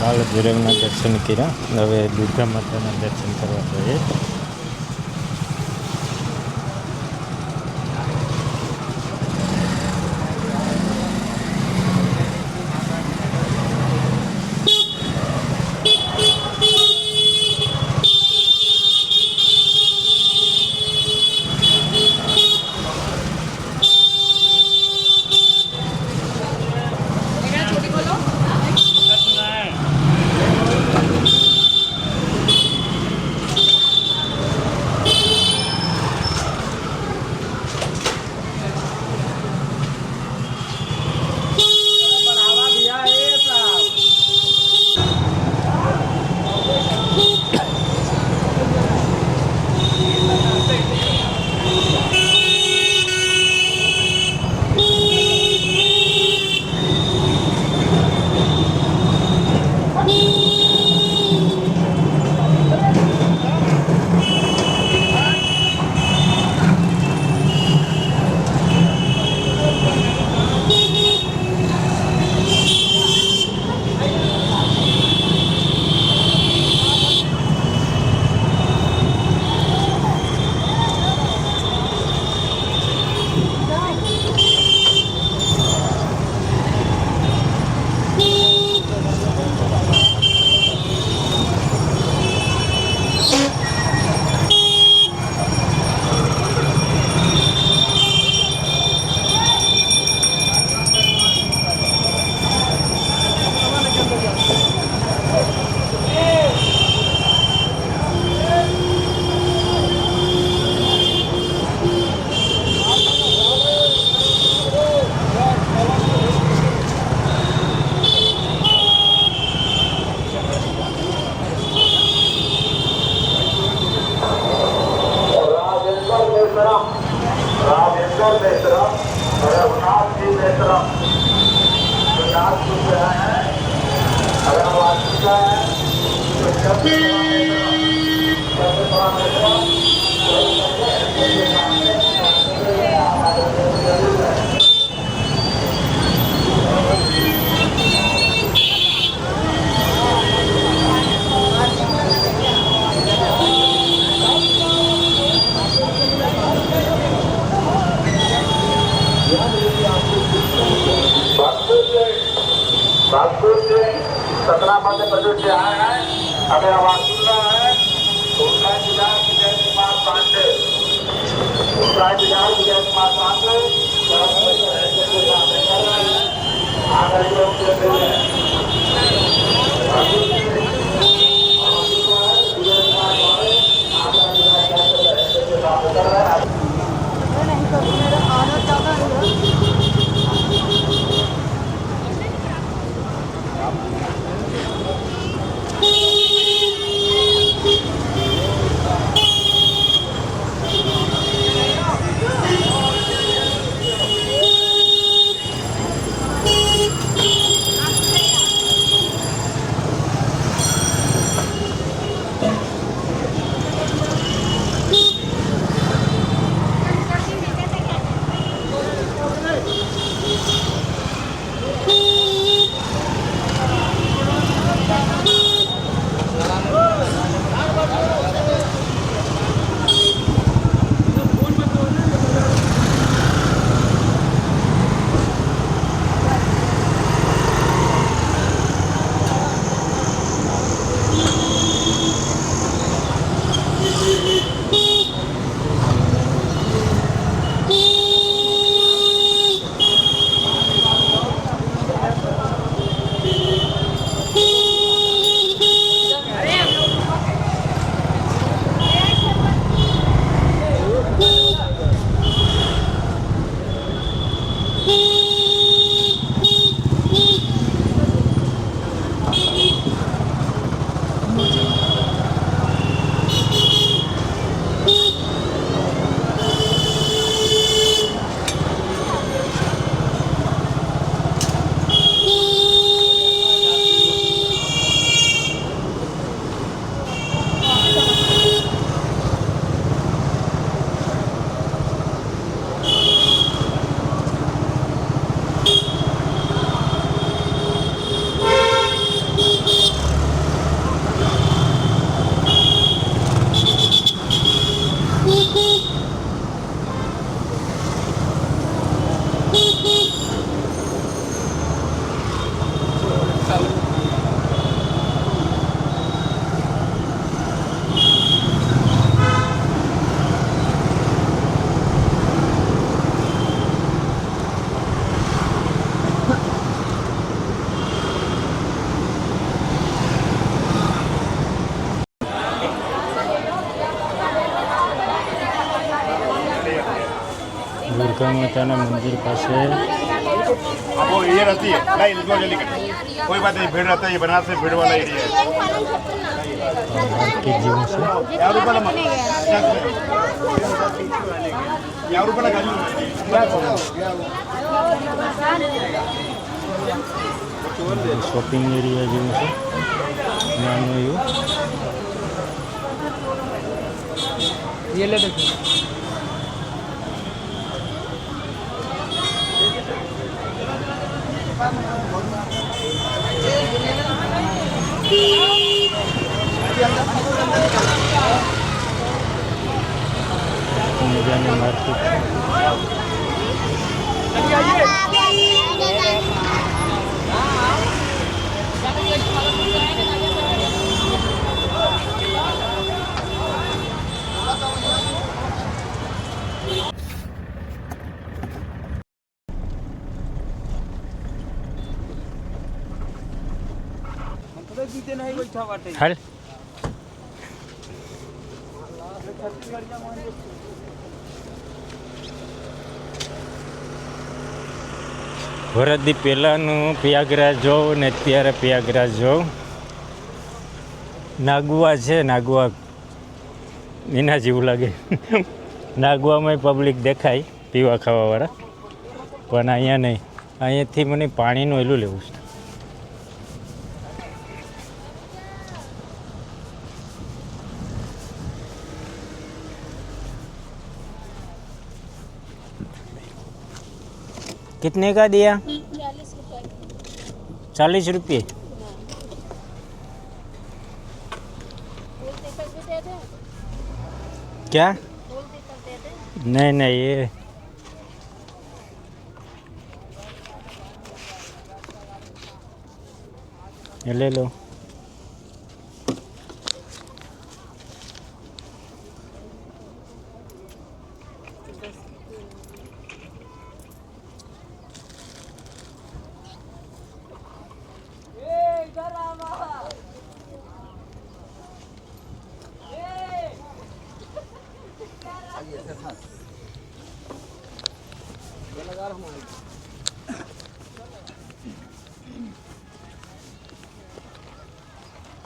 Speaker 1: કાળભૈરવના દર્શન કર્યા. હવે દુર્ગા માતાના દર્શન કરવા જોઈએ.
Speaker 4: नागपुर से 17 मध्य प्रदेश से आए हैं। हमें आवाज सुन रहा है। उनका इंतजार विजय कुमार पांडे, उनका इंतजार विजय कुमार पांडे आगे लोग चलते हैं।
Speaker 3: नहीं तो मेरा आना ज़्यादा है।
Speaker 1: दुर्गा माताना मंदिर पास
Speaker 5: अब वो ये रहती है नहीं जो जल्दी करते कोई बात नहीं भीड़ रहता है ये बनारस से भीड़ वाला एरिया है
Speaker 1: मार्केट जीवन से
Speaker 5: यार ऊपर लगा यार ऊपर लगा
Speaker 1: शॉपिंग एरिया जीवन से नानो यू
Speaker 2: ये ले देखो
Speaker 1: मजाने मार्केट हाल વરદી પહેલાંનું પ્રયાગરાજ જોઉં ને અત્યારે પ્રયાગરાજ જોઉં નાગવા છે નાગવા એના જેવું લાગે નાગવામાં પબ્લિક દેખાય પીવા ખાવાવાળા પણ અહીંયા નહીં અહીંયાથી મને પાણીનું એલું લેવું છે कितने का दिया?
Speaker 6: 40 रुपये।
Speaker 1: 40 रुपये।
Speaker 6: फूल दीपक भी दे दे।
Speaker 1: क्या?
Speaker 6: फूल दीपक दे दे।
Speaker 1: नहीं नहीं, ये ले लो।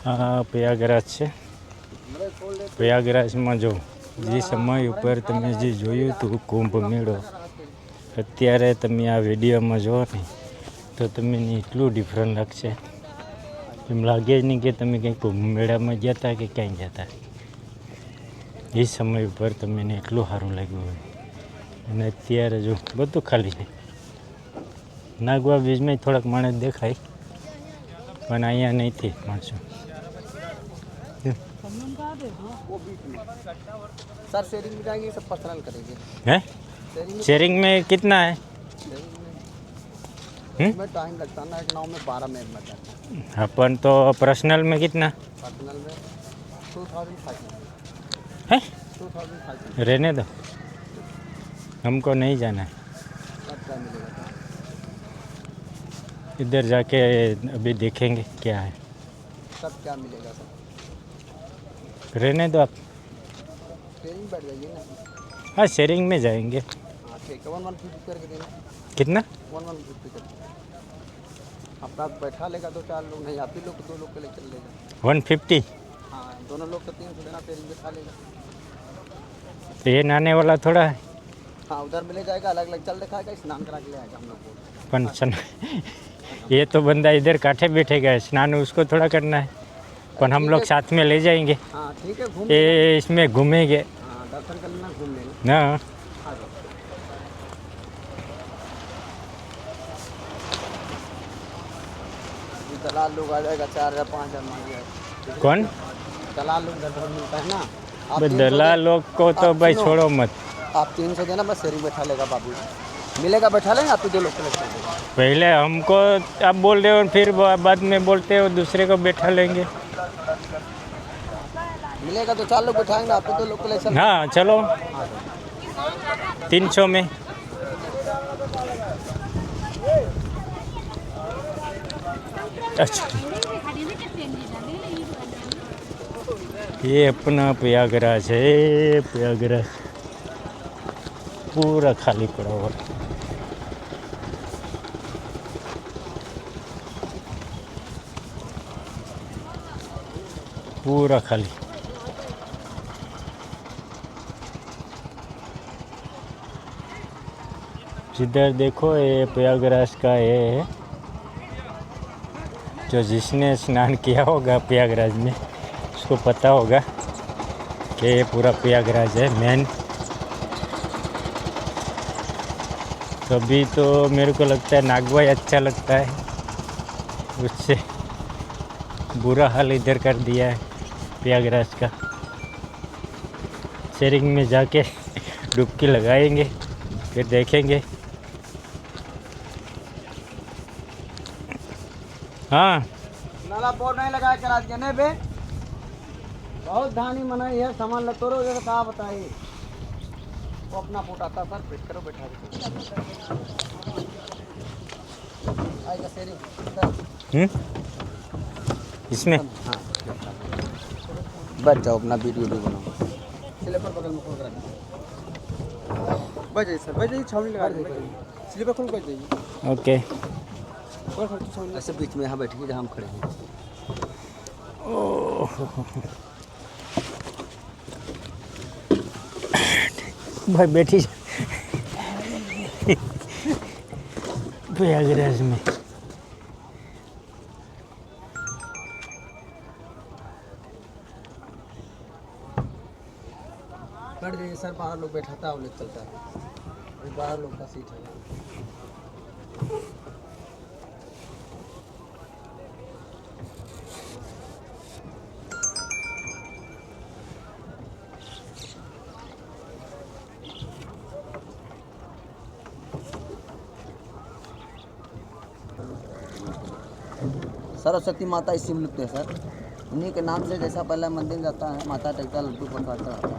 Speaker 1: આ પ્રયાગરાજ છે. પ્રયાગરાજમાં જો જે સમય ઉપર તમે જે જોયું હતું કુંભ મેળો, અત્યારે તમે આ વિડીયોમાં જુઓ ને તો તમને એટલું ડિફરન્ટ લાગશે. એમ લાગે જ નહીં કે તમે કંઈ કુંભ મેળામાં ગયા હતા કે ક્યાંય ગયા હતા. એ સમય ઉપર તમને એટલું સારું લાગ્યું હોય. અને અત્યારે જો બધું ખાલી છે. નાગવા બીજમાં થોડાક માણસ દેખાય, પણ અહીંયા નથી માણસો.
Speaker 2: सर शेयरिंग में जाएंगे, सब पर्सनल करेंगे।
Speaker 1: है शेयरिंग में कितना है?
Speaker 2: इसमें टाइम लगता है ना, एक नाव में 12 मिनट में जाता है।
Speaker 1: अपन तो पर्सनल में कितना
Speaker 2: पर्सनल में 2500
Speaker 1: है?
Speaker 2: 2500
Speaker 1: रहने दो, हमको नहीं जाना है.
Speaker 2: सब क्या मिलेगा?
Speaker 1: इधर जाके अभी देखेंगे क्या है.
Speaker 2: सब क्या मिलेगा सर?
Speaker 1: रहने दो आप.
Speaker 2: शेयरिंग बैठ जाइए ना।
Speaker 1: हाँ शेयरिंग में जाएंगे.
Speaker 2: हाँ ठीक है, 1150 करके देना।
Speaker 1: कितना?
Speaker 2: 1150 करके। अपना बैठा लेगा 2-4 लोग, नहीं आप ही लोग 2 लोग के लिए चल लेगा।
Speaker 1: 150.
Speaker 2: हाँ दोनों लोग को 300 देना, शेयरिंग बैठा लेगा।
Speaker 1: तो ये नाने वाला थोड़ा है.
Speaker 2: हाँ उधर मिले जाएगा, अलग अलग चल दिखाएगा, स्नान करा के ले आएगा हम लोग को।
Speaker 1: पण ये तो बंदा इधर काठे बैठेगा, स्नान उसको थोड़ा करना है. पण हम लोग साथ में ले जाएंगे.
Speaker 2: हाँ ठीक है, घूम
Speaker 1: ये इसमें घूमेंगे
Speaker 2: हाँ दर्शन कर लेना, घूम लेना।
Speaker 1: ना.
Speaker 2: आ जाओ। ये दलाल लोग आ जाएगा, 4000-5000 मांग जाएगा।
Speaker 1: कौन?
Speaker 2: दलाल लोग दर मिलता है ना। आप
Speaker 1: बे
Speaker 2: 300
Speaker 1: दलाल लोग को तो
Speaker 2: आप
Speaker 1: भाई
Speaker 2: सुनो।
Speaker 1: छोड़ो मत.
Speaker 2: आप 300 देना, बस शेयरिंग बैठा लेगा बाबू। मिलेगा बैठा लेंगे, आप ही 2 लोग के लिए चल देगा।
Speaker 1: पहले हमको आप बोल रहे हो, फिर बाद में बोलते हो दूसरे को बैठा लेंगे.
Speaker 2: मिलेगा तो 4 लोग बैठाएंगे, आप ही 2 लोग के लिए चल।
Speaker 1: हाँ चलो 300 में. अच्छा ये अपना प्रयागराज है. प्रयागराज पूरा खाली पड़ा हुआ है. पूरा खाली. जिधर देखो ये प्रयागराज का ये है. जो जिसने स्नान किया होगा प्रयागराज में उसको पता होगा कि ये पूरा प्रयागराज है मेन. तभी तो मेरे को लगता है नागवा अच्छा लगता है, उससे बुरा हाल इधर कर दिया है प्रयागराज का. शेयरिंग में जाके डुबकी लगाएंगे, फिर देखेंगे. हाँ
Speaker 2: नाला बोर्ड नहीं लगाया करा दिया नहीं बे, बहुत धानी मनाई है, सामान लतोरो जैसे कहा बताइए। वो अपना फुटाता सर, पेट करो बैठा दो। आएगा शेयरिंग सर।
Speaker 1: इसमें
Speaker 2: हाँ बैठ जाओ, अपना वीडियो भी बनाओ। स्लीपर बगल में खोल कर बैठ जाइए सर, बैठ जाइए, छावनी लगा दीजिए, स्लीपर खोल बैठ जाइए।
Speaker 1: ओके.
Speaker 2: ऐसे बीच में यहाँ बैठिए जहाँ हम खड़े हैं।
Speaker 1: भाई बैठी प्रयागराज में.
Speaker 2: बैठ जाइए सर, 12 लोग बैठाता है, वो चलता है, 12 लोग का सीट है। सरस्वती माता इसी में लिखते हैं सर। उन्हीं के नाम से जैसा पहला मंदिर जाता है, माता टेकता लड्डू प्रसाद चढ़ाता है।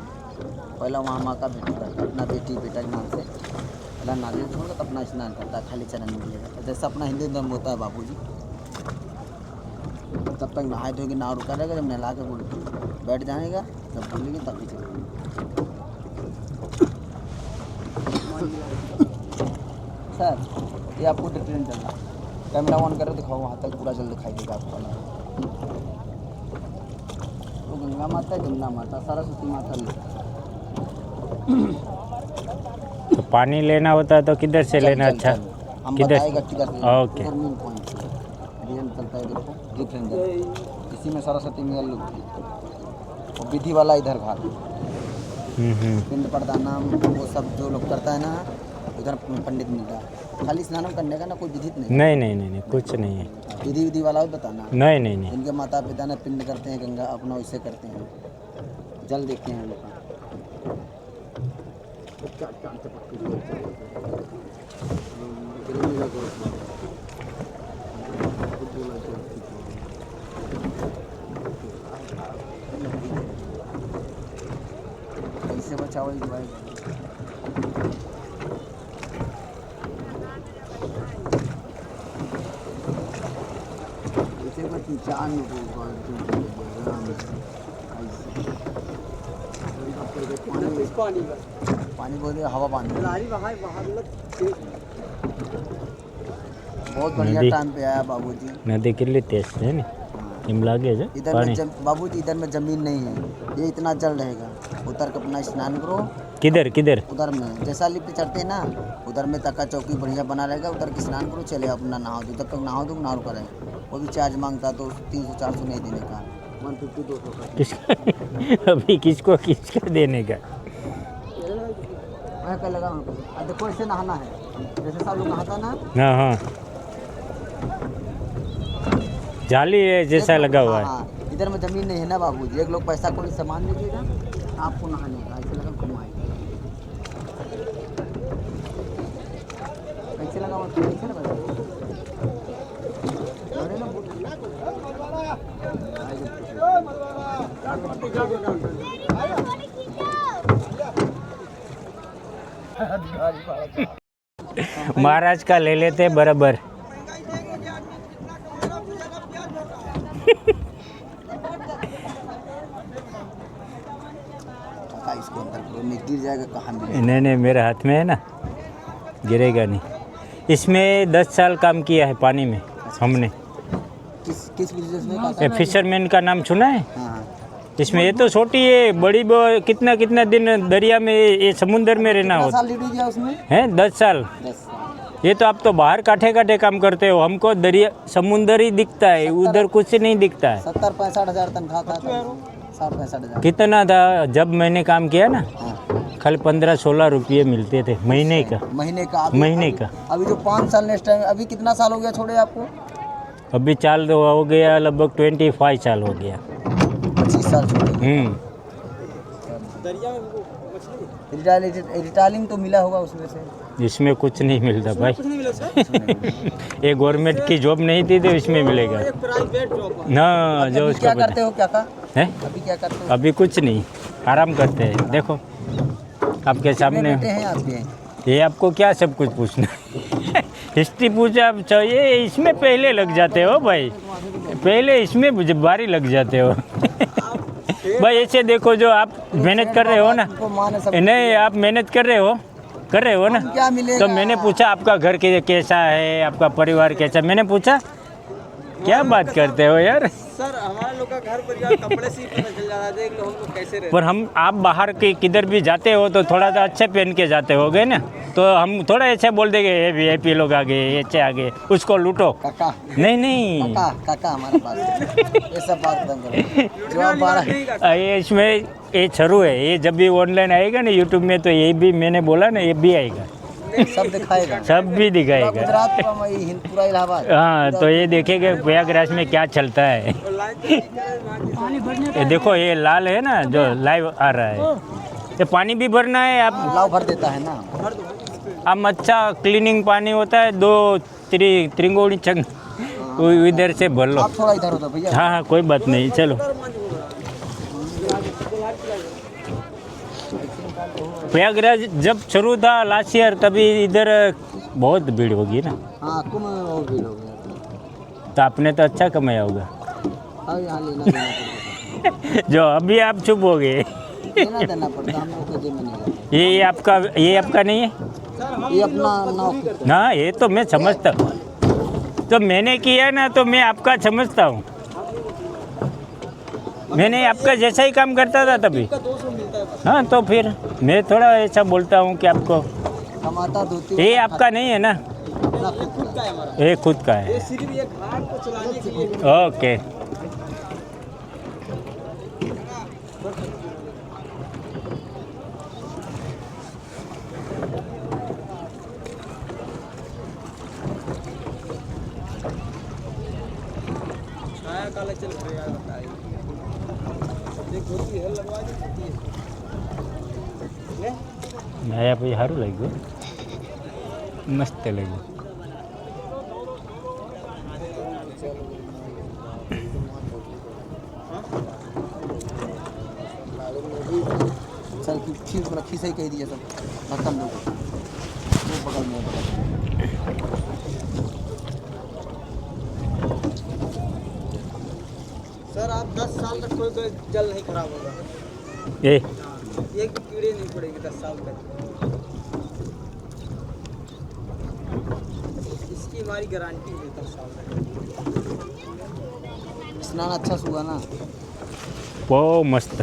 Speaker 2: पहला वहाँ माँ का भेंट करता है अपना बेटी बेटा के नाम से। पहला नारियल छोड़कर तो अपना स्नान करता है, खाली चरण में मिलेगा। जैसा अपना हिंदू धर्म होता है बाबूजी, तब तक नहाए धोके नाव रुका रहेगा। जब नहला के बोल बैठ जाएगा, जब बोलेगी तब भी चलेगा। सर ये आपको डिफरेंट चल रहा है, कैमरा ऑन करो, दिखाओ वहाँ तक पूरा जल दिखाई देगा आपको। तो गंगा माता, जमुना माता, सरस्वती माता
Speaker 1: तो पानी लेना होता है तो किधर से लेना? अच्छा
Speaker 2: हम
Speaker 1: किधर?
Speaker 2: बताएगा किधर से।
Speaker 1: ओके।
Speaker 2: इधर मेन पॉइंट रियल चलता है, देखो डिफरेंट जल। इसी में सरस्वती में जल लगती है और विधि वाला इधर घाट। पिंड प्रदान वो सब जो लोग करता है ना, उधर पंडित मिलता है। खाली स्नान करने का ना कोई विधि नहीं।
Speaker 1: नहीं कुछ नहीं है।
Speaker 2: विधि वाला भी बताना।
Speaker 1: नहीं
Speaker 2: इनके माता पिता ने पिंड करते हैं गंगा, अपना वैसे करते हैं, जल देखते हैं लोग। कैसे बचाओ इस भाई? पानी बोले हवा पानी। बहुत बढ़िया
Speaker 1: नदी।
Speaker 2: टाइम पे आया बाबूजी।
Speaker 1: नदी कितनी तेज है ना, हिम लागे जो
Speaker 2: इधर
Speaker 1: पानी।
Speaker 2: में बाबूजी इधर में जमीन नहीं है, ये इतना जल रहेगा। उतर के अपना स्नान करो।
Speaker 1: किधर किधर?
Speaker 2: उधर में जैसा लिफ्ट चढ़ते हैं ना, उधर में तक्का चौकी बढ़िया बना रहेगा। उधर के स्नान करो, चले अपना नहाओ दो। जब तक नहाओ दो नहा रुका रहे। वो भी चार्ज मांगता तो 300-400 नहीं देने का, 150-200 का।
Speaker 1: किसका अभी किसको देने का?
Speaker 2: क्या लगा उनको? देखो ऐसे नहाना है, जैसे सब लोग नहाता ना।
Speaker 1: हाँ जाली है जैसा लगा हुआ है।
Speaker 2: हाँ, इधर में जमीन नहीं है ना बाबूजी। एक लोग पैसा कोई सामान लीजिएगा, आपको नहाने का ऐसे लगा घुमाएगा। कैसे लगा हुआ? कैसे लगा? अरे ना
Speaker 1: महाराज का ले लेते बराबर।
Speaker 2: इसको अंदर करो, नहीं गिर जाएगा। कहाँ मिलेगा?
Speaker 1: नहीं मेरे हाथ में है ना, गिरेगा नहीं। इसमें 10 साल काम किया है पानी में हमने।
Speaker 2: किस बिजनेस में काम?
Speaker 1: ये फिशरमैन का नाम सुना है?
Speaker 2: हाँ।
Speaker 1: इसमें ये तो छोटी है, बड़ी कितना कितना दिन दरिया में, ये समुंदर में रहना होता
Speaker 2: ड्यूटी किया उसमें
Speaker 1: है। 10 साल।
Speaker 2: 10 साल।
Speaker 1: ये तो आप तो बाहर काठे काम करते हो, हमको दरिया समुंदर ही दिखता है, उधर कुछ नहीं दिखता है।
Speaker 2: 70-65 हज़ार तनख्वाह था। 60-65 हज़ार
Speaker 1: कितना था जब मैंने काम किया ना?
Speaker 2: हाँ।
Speaker 1: खाली 15-16 रुपये मिलते थे महीने का। महीने का।
Speaker 2: अभी जो 5 साल नेक्स्ट टाइम, अभी कितना साल हो गया छोड़े आपको?
Speaker 1: अभी चाल हो गया लगभग 25 साल हो गया।
Speaker 2: 25 साल छोड़े। रिटायरिंग तो मिला होगा उसमें से?
Speaker 1: इसमें कुछ नहीं मिलता भाई। ये गवर्नमेंट की जॉब नहीं थी तो इसमें मिलेगा ना। जो
Speaker 2: क्या करते हो? क्या का
Speaker 1: है?
Speaker 2: अभी क्या करते हो?
Speaker 1: अभी कुछ नहीं, आराम करते हैं। देखो आपके सामने
Speaker 2: बेटे हैं आपके?
Speaker 1: ये आपको क्या सब कुछ पूछना है? हिस्ट्री पूछा चाहिए, इसमें पहले लग जाते हो भाई, पहले इसमें बारी लग जाते हो। भाई ऐसे देखो, जो आप मेहनत कर रहे हो ना, नहीं आप मेहनत कर रहे हो ना,
Speaker 2: क्या मिलेगा?
Speaker 1: तो मैंने पूछा आपका घर कैसा है, आपका परिवार कैसा, मैंने पूछा। क्या बात करते हो यार?
Speaker 2: सर हमारे लोग का घर परिवार कपड़े से ही पता चल जाता है, देख लो हम लोग कैसे रहते हैं।
Speaker 1: पर आप बाहर के किधर भी जाते हो तो थोड़ा सा अच्छे पहन के जाते होगे ना, तो हम थोड़ा ऐसे बोल देंगे ये VIP लोग आ गए, ऐसे आ गए, उसको लूटो।
Speaker 2: काका
Speaker 1: नहीं
Speaker 2: काका हमारे पास ये सब बात बंद करो। जो आप 12
Speaker 1: ये इसमें ये छरू है, ये जब भी ऑनलाइन आएगा ना यूट्यूब में, तो ये भी मैंने बोला ना, ये भी आएगा,
Speaker 2: सब दिखाएगा,
Speaker 1: सब भी दिखाएगा।
Speaker 2: गुजरात का पूरा इलाहाबाद।
Speaker 1: हाँ तो ये देखेंगे प्रयागराज में क्या चलता है। ये देखो ये लाल है ना जो लाइव आ रहा है, ये पानी भी भरना है। आप
Speaker 2: लाव भर देता है ना।
Speaker 1: अच्छा क्लीनिंग पानी होता है, 2 त्रिंगोणी चंग वो इधर से भर लो।
Speaker 2: आप थोड़ा इधर हो तो भैया।
Speaker 1: हाँ हाँ कोई बात नहीं, चलो। प्रयागराज जब शुरू था लास्ट ईयर, तभी इधर बहुत भीड़ होगी ना।
Speaker 2: हाँ कुंभ में बहुत भीड़ हो गया।
Speaker 1: तो आपने तो अच्छा कमाया होगा।
Speaker 2: अब यहाँ लेना देना पड़ता
Speaker 1: जो अभी आप चुप हो गए।
Speaker 2: है। लेना देना पड़ता, हम लोग को जेब में नहीं रहता।
Speaker 1: ये आपका नहीं है
Speaker 2: ये अपना नाव
Speaker 1: ना, ये तो मैं समझता हूँ। तो मैंने किया ना, तो मैं आपका समझता हूँ। मैंने आपका जैसा ही काम करता था तभी। हाँ तो फिर मैं थोड़ा ऐसा बोलता हूँ कि आपको
Speaker 2: कमाता धोती
Speaker 1: ये आपका नहीं है ना,
Speaker 2: अपना खुद का है हमारा।
Speaker 1: ये खुद का है।
Speaker 2: सिर्फ ये घाट को चलाने के लिए।
Speaker 1: ओके।
Speaker 2: छाया काला चल रहा है बताइए। एक होती है लगवा दी होती है।
Speaker 1: नया भाई साરું લાગ્યું, મસ્ત લાગ્યું।
Speaker 2: चल खींच पूरा खींच ही कह दिया सब खत्म लोग वो बगल में बगल। सर आप 10 साल तक कोई जल नहीं खराब होगा।
Speaker 1: એ
Speaker 2: एक भी कीड़े नहीं पड़ेगी 10 साल तक। इसकी हमारी गारंटी है 10 साल तक। स्नान अच्छा हुआ ना।
Speaker 1: બહુ મસ્ત।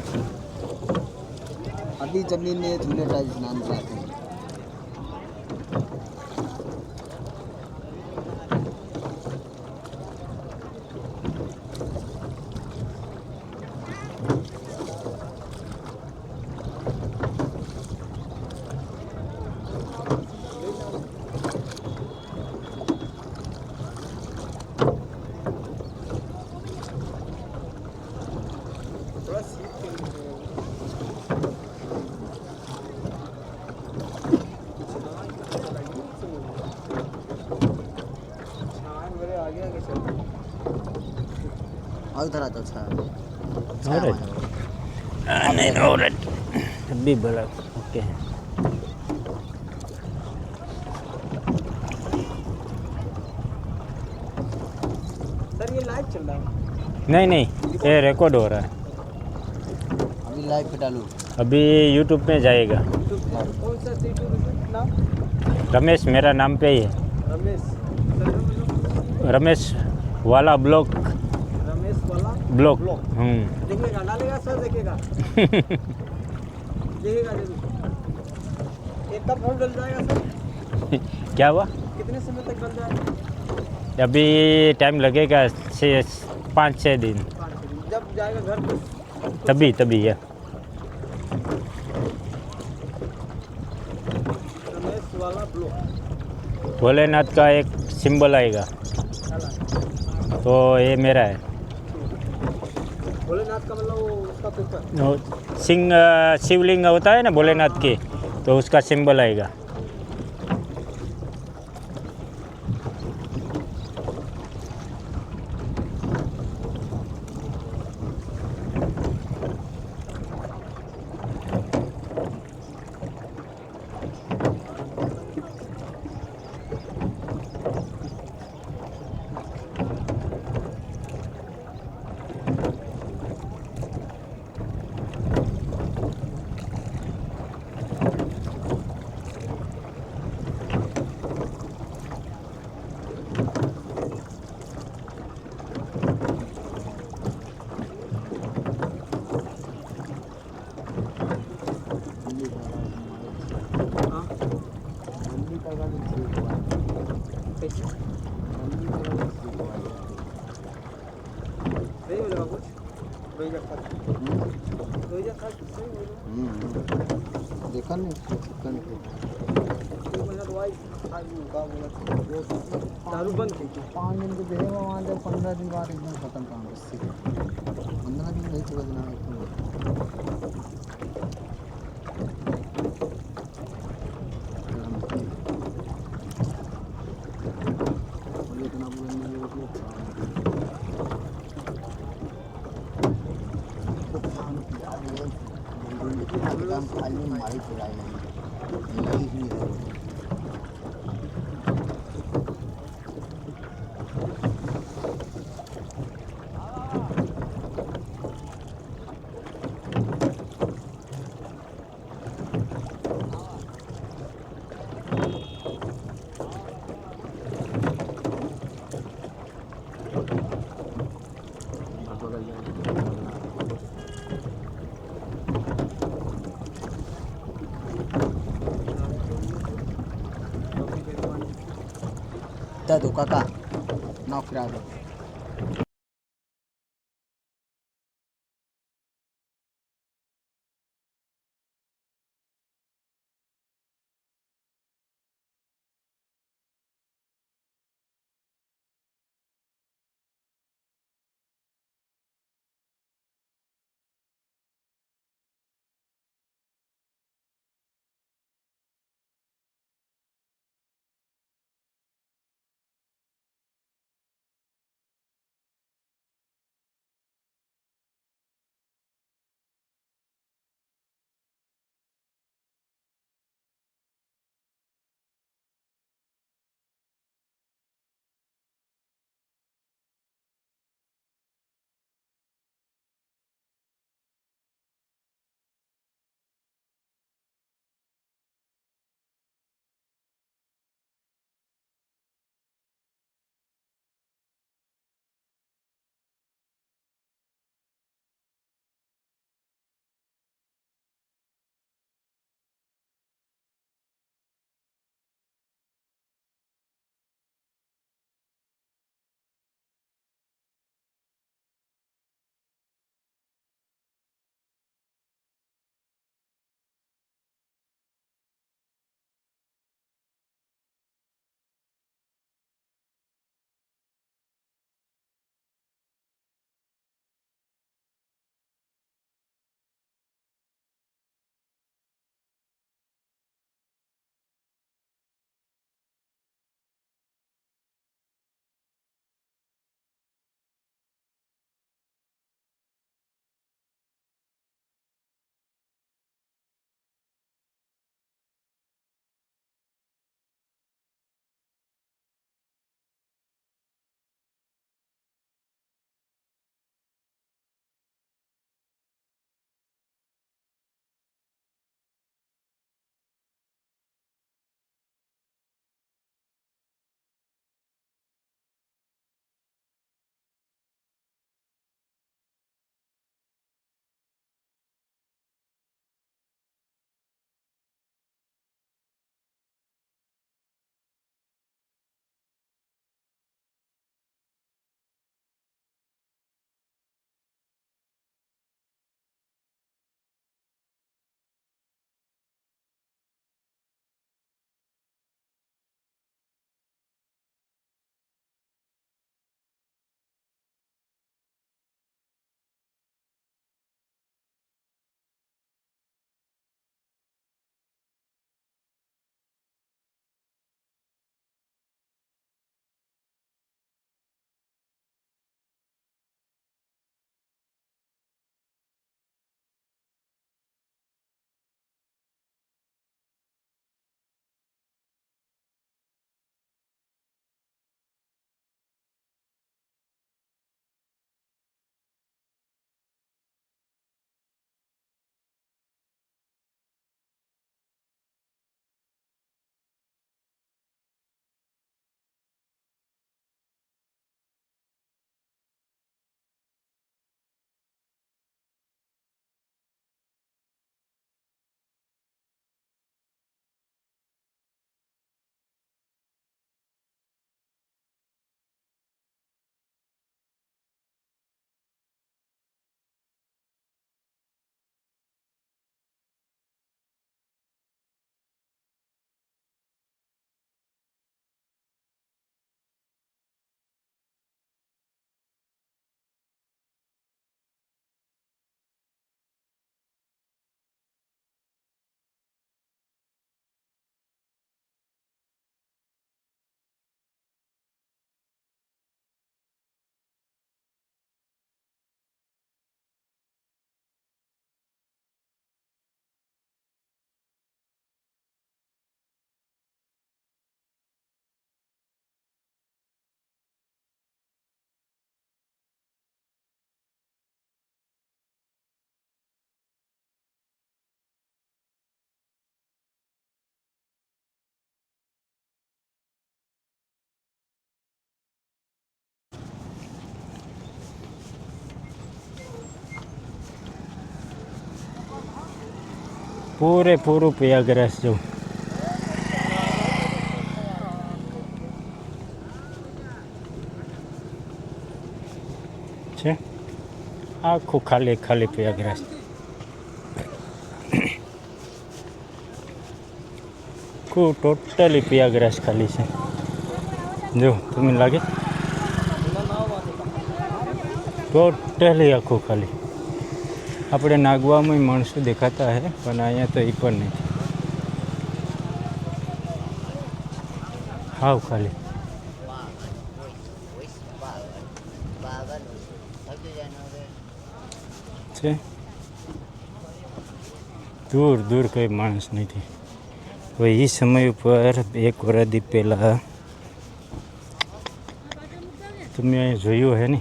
Speaker 2: अभी जमीन में झूले टाइप स्नान कराते हैं। और इधर आ जाओ छाया।
Speaker 1: नहीं ऑलरेडी अभी बोला ओके।
Speaker 2: सर ये लाइव चल रहा है।
Speaker 1: नहीं ये रिकॉर्ड हो रहा है।
Speaker 2: अभी लाइव पे डालू।
Speaker 1: अभी यूट्यूब में जाएगा।
Speaker 2: कौन सा यूट्यूब नाम?
Speaker 1: रमेश मेरा नाम पे ही है। रमेश वाला ब्लॉग।
Speaker 2: रमेश वाला
Speaker 1: ब्लॉग।
Speaker 2: देखेगा डालेगा सर देखेगा। देखेगा जरूर। एक कब फोन डल जाएगा सर?
Speaker 1: क्या हुआ?
Speaker 2: कितने समय तक डल जाएगा?
Speaker 1: अभी टाइम लगेगा 5-6 दिन।
Speaker 2: 5 दिन। जब जाएगा घर पे
Speaker 1: तभी है।
Speaker 2: रमेश वाला ब्लॉग।
Speaker 1: भोलेनाथ का एक सिंबल आएगा, तो ये मेरा है।
Speaker 2: भोलेनाथ का मतलब वो उसका पेपर।
Speaker 1: वो शिवलिंग होता है ना भोलेनाथ के, तो उसका सिंबल आएगा।
Speaker 2: देखा नहीं दारू बंद की 5 दिन के देगा वहाँ जब 15 दिन बाद एकदम खत्म काम उससे 15 दिन नहीं चला देना इतना काम खाली मारी चुराई नहीं यही ही है। धोखा का नौकरी
Speaker 1: પૂરેપૂરું પ્રયાગરાજ જવું છે. આખું ખાલી ખાલી પ્રયાગરાજ. આખું ટોટલી પ્રયાગરાજ ખાલી છે. જો તમને લાગે ટોટલી આખું ખાલી. આપણે નાગવામાં માણસો દેખાતા હે પણ અહીંયા તો એ પણ નથી. હાવ ખાલી છે. દૂર દૂર કોઈ માણસ નથી. હવે એ સમય ઉપર 1 વર્ષથી પહેલાં તમે અહીંયા જોયું હે ને?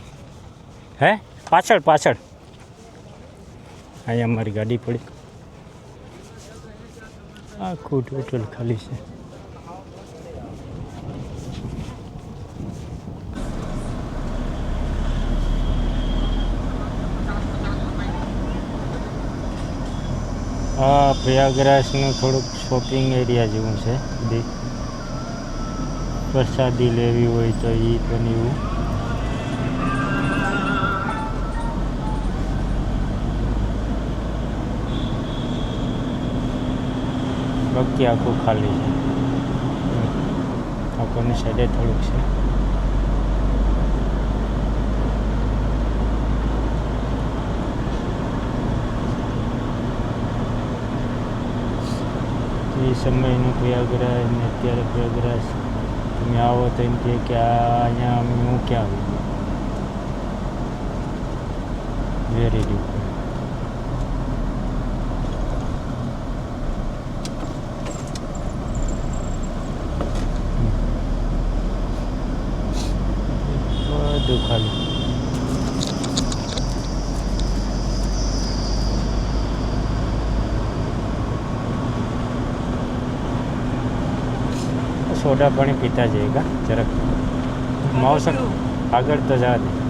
Speaker 1: હે પાછળ પાછળ અહીંયા અમારી ગાડી પડી. આખું ટોટલ ખાલી છે. આ પ્રયાગરાજનું થોડુંક શોપિંગ એરિયા જેવું છે. બધી પ્રસાદી લેવી હોય તો એ પણ એવું. બાકી આખું ખાલી છે. આપણને સાઈડે થોડુંક છે. એ સમયનું પ્રયાગરાજ ને અત્યારે પ્રયાગરાજ તમે આવો તો એમ કહે કે અહીંયા હું ક્યાં આવી ગયો. Very different. બધું ખાલી. સોડા પાણી પીતા જઈએ કા જરાક. મौसम આગળ તો જા દે.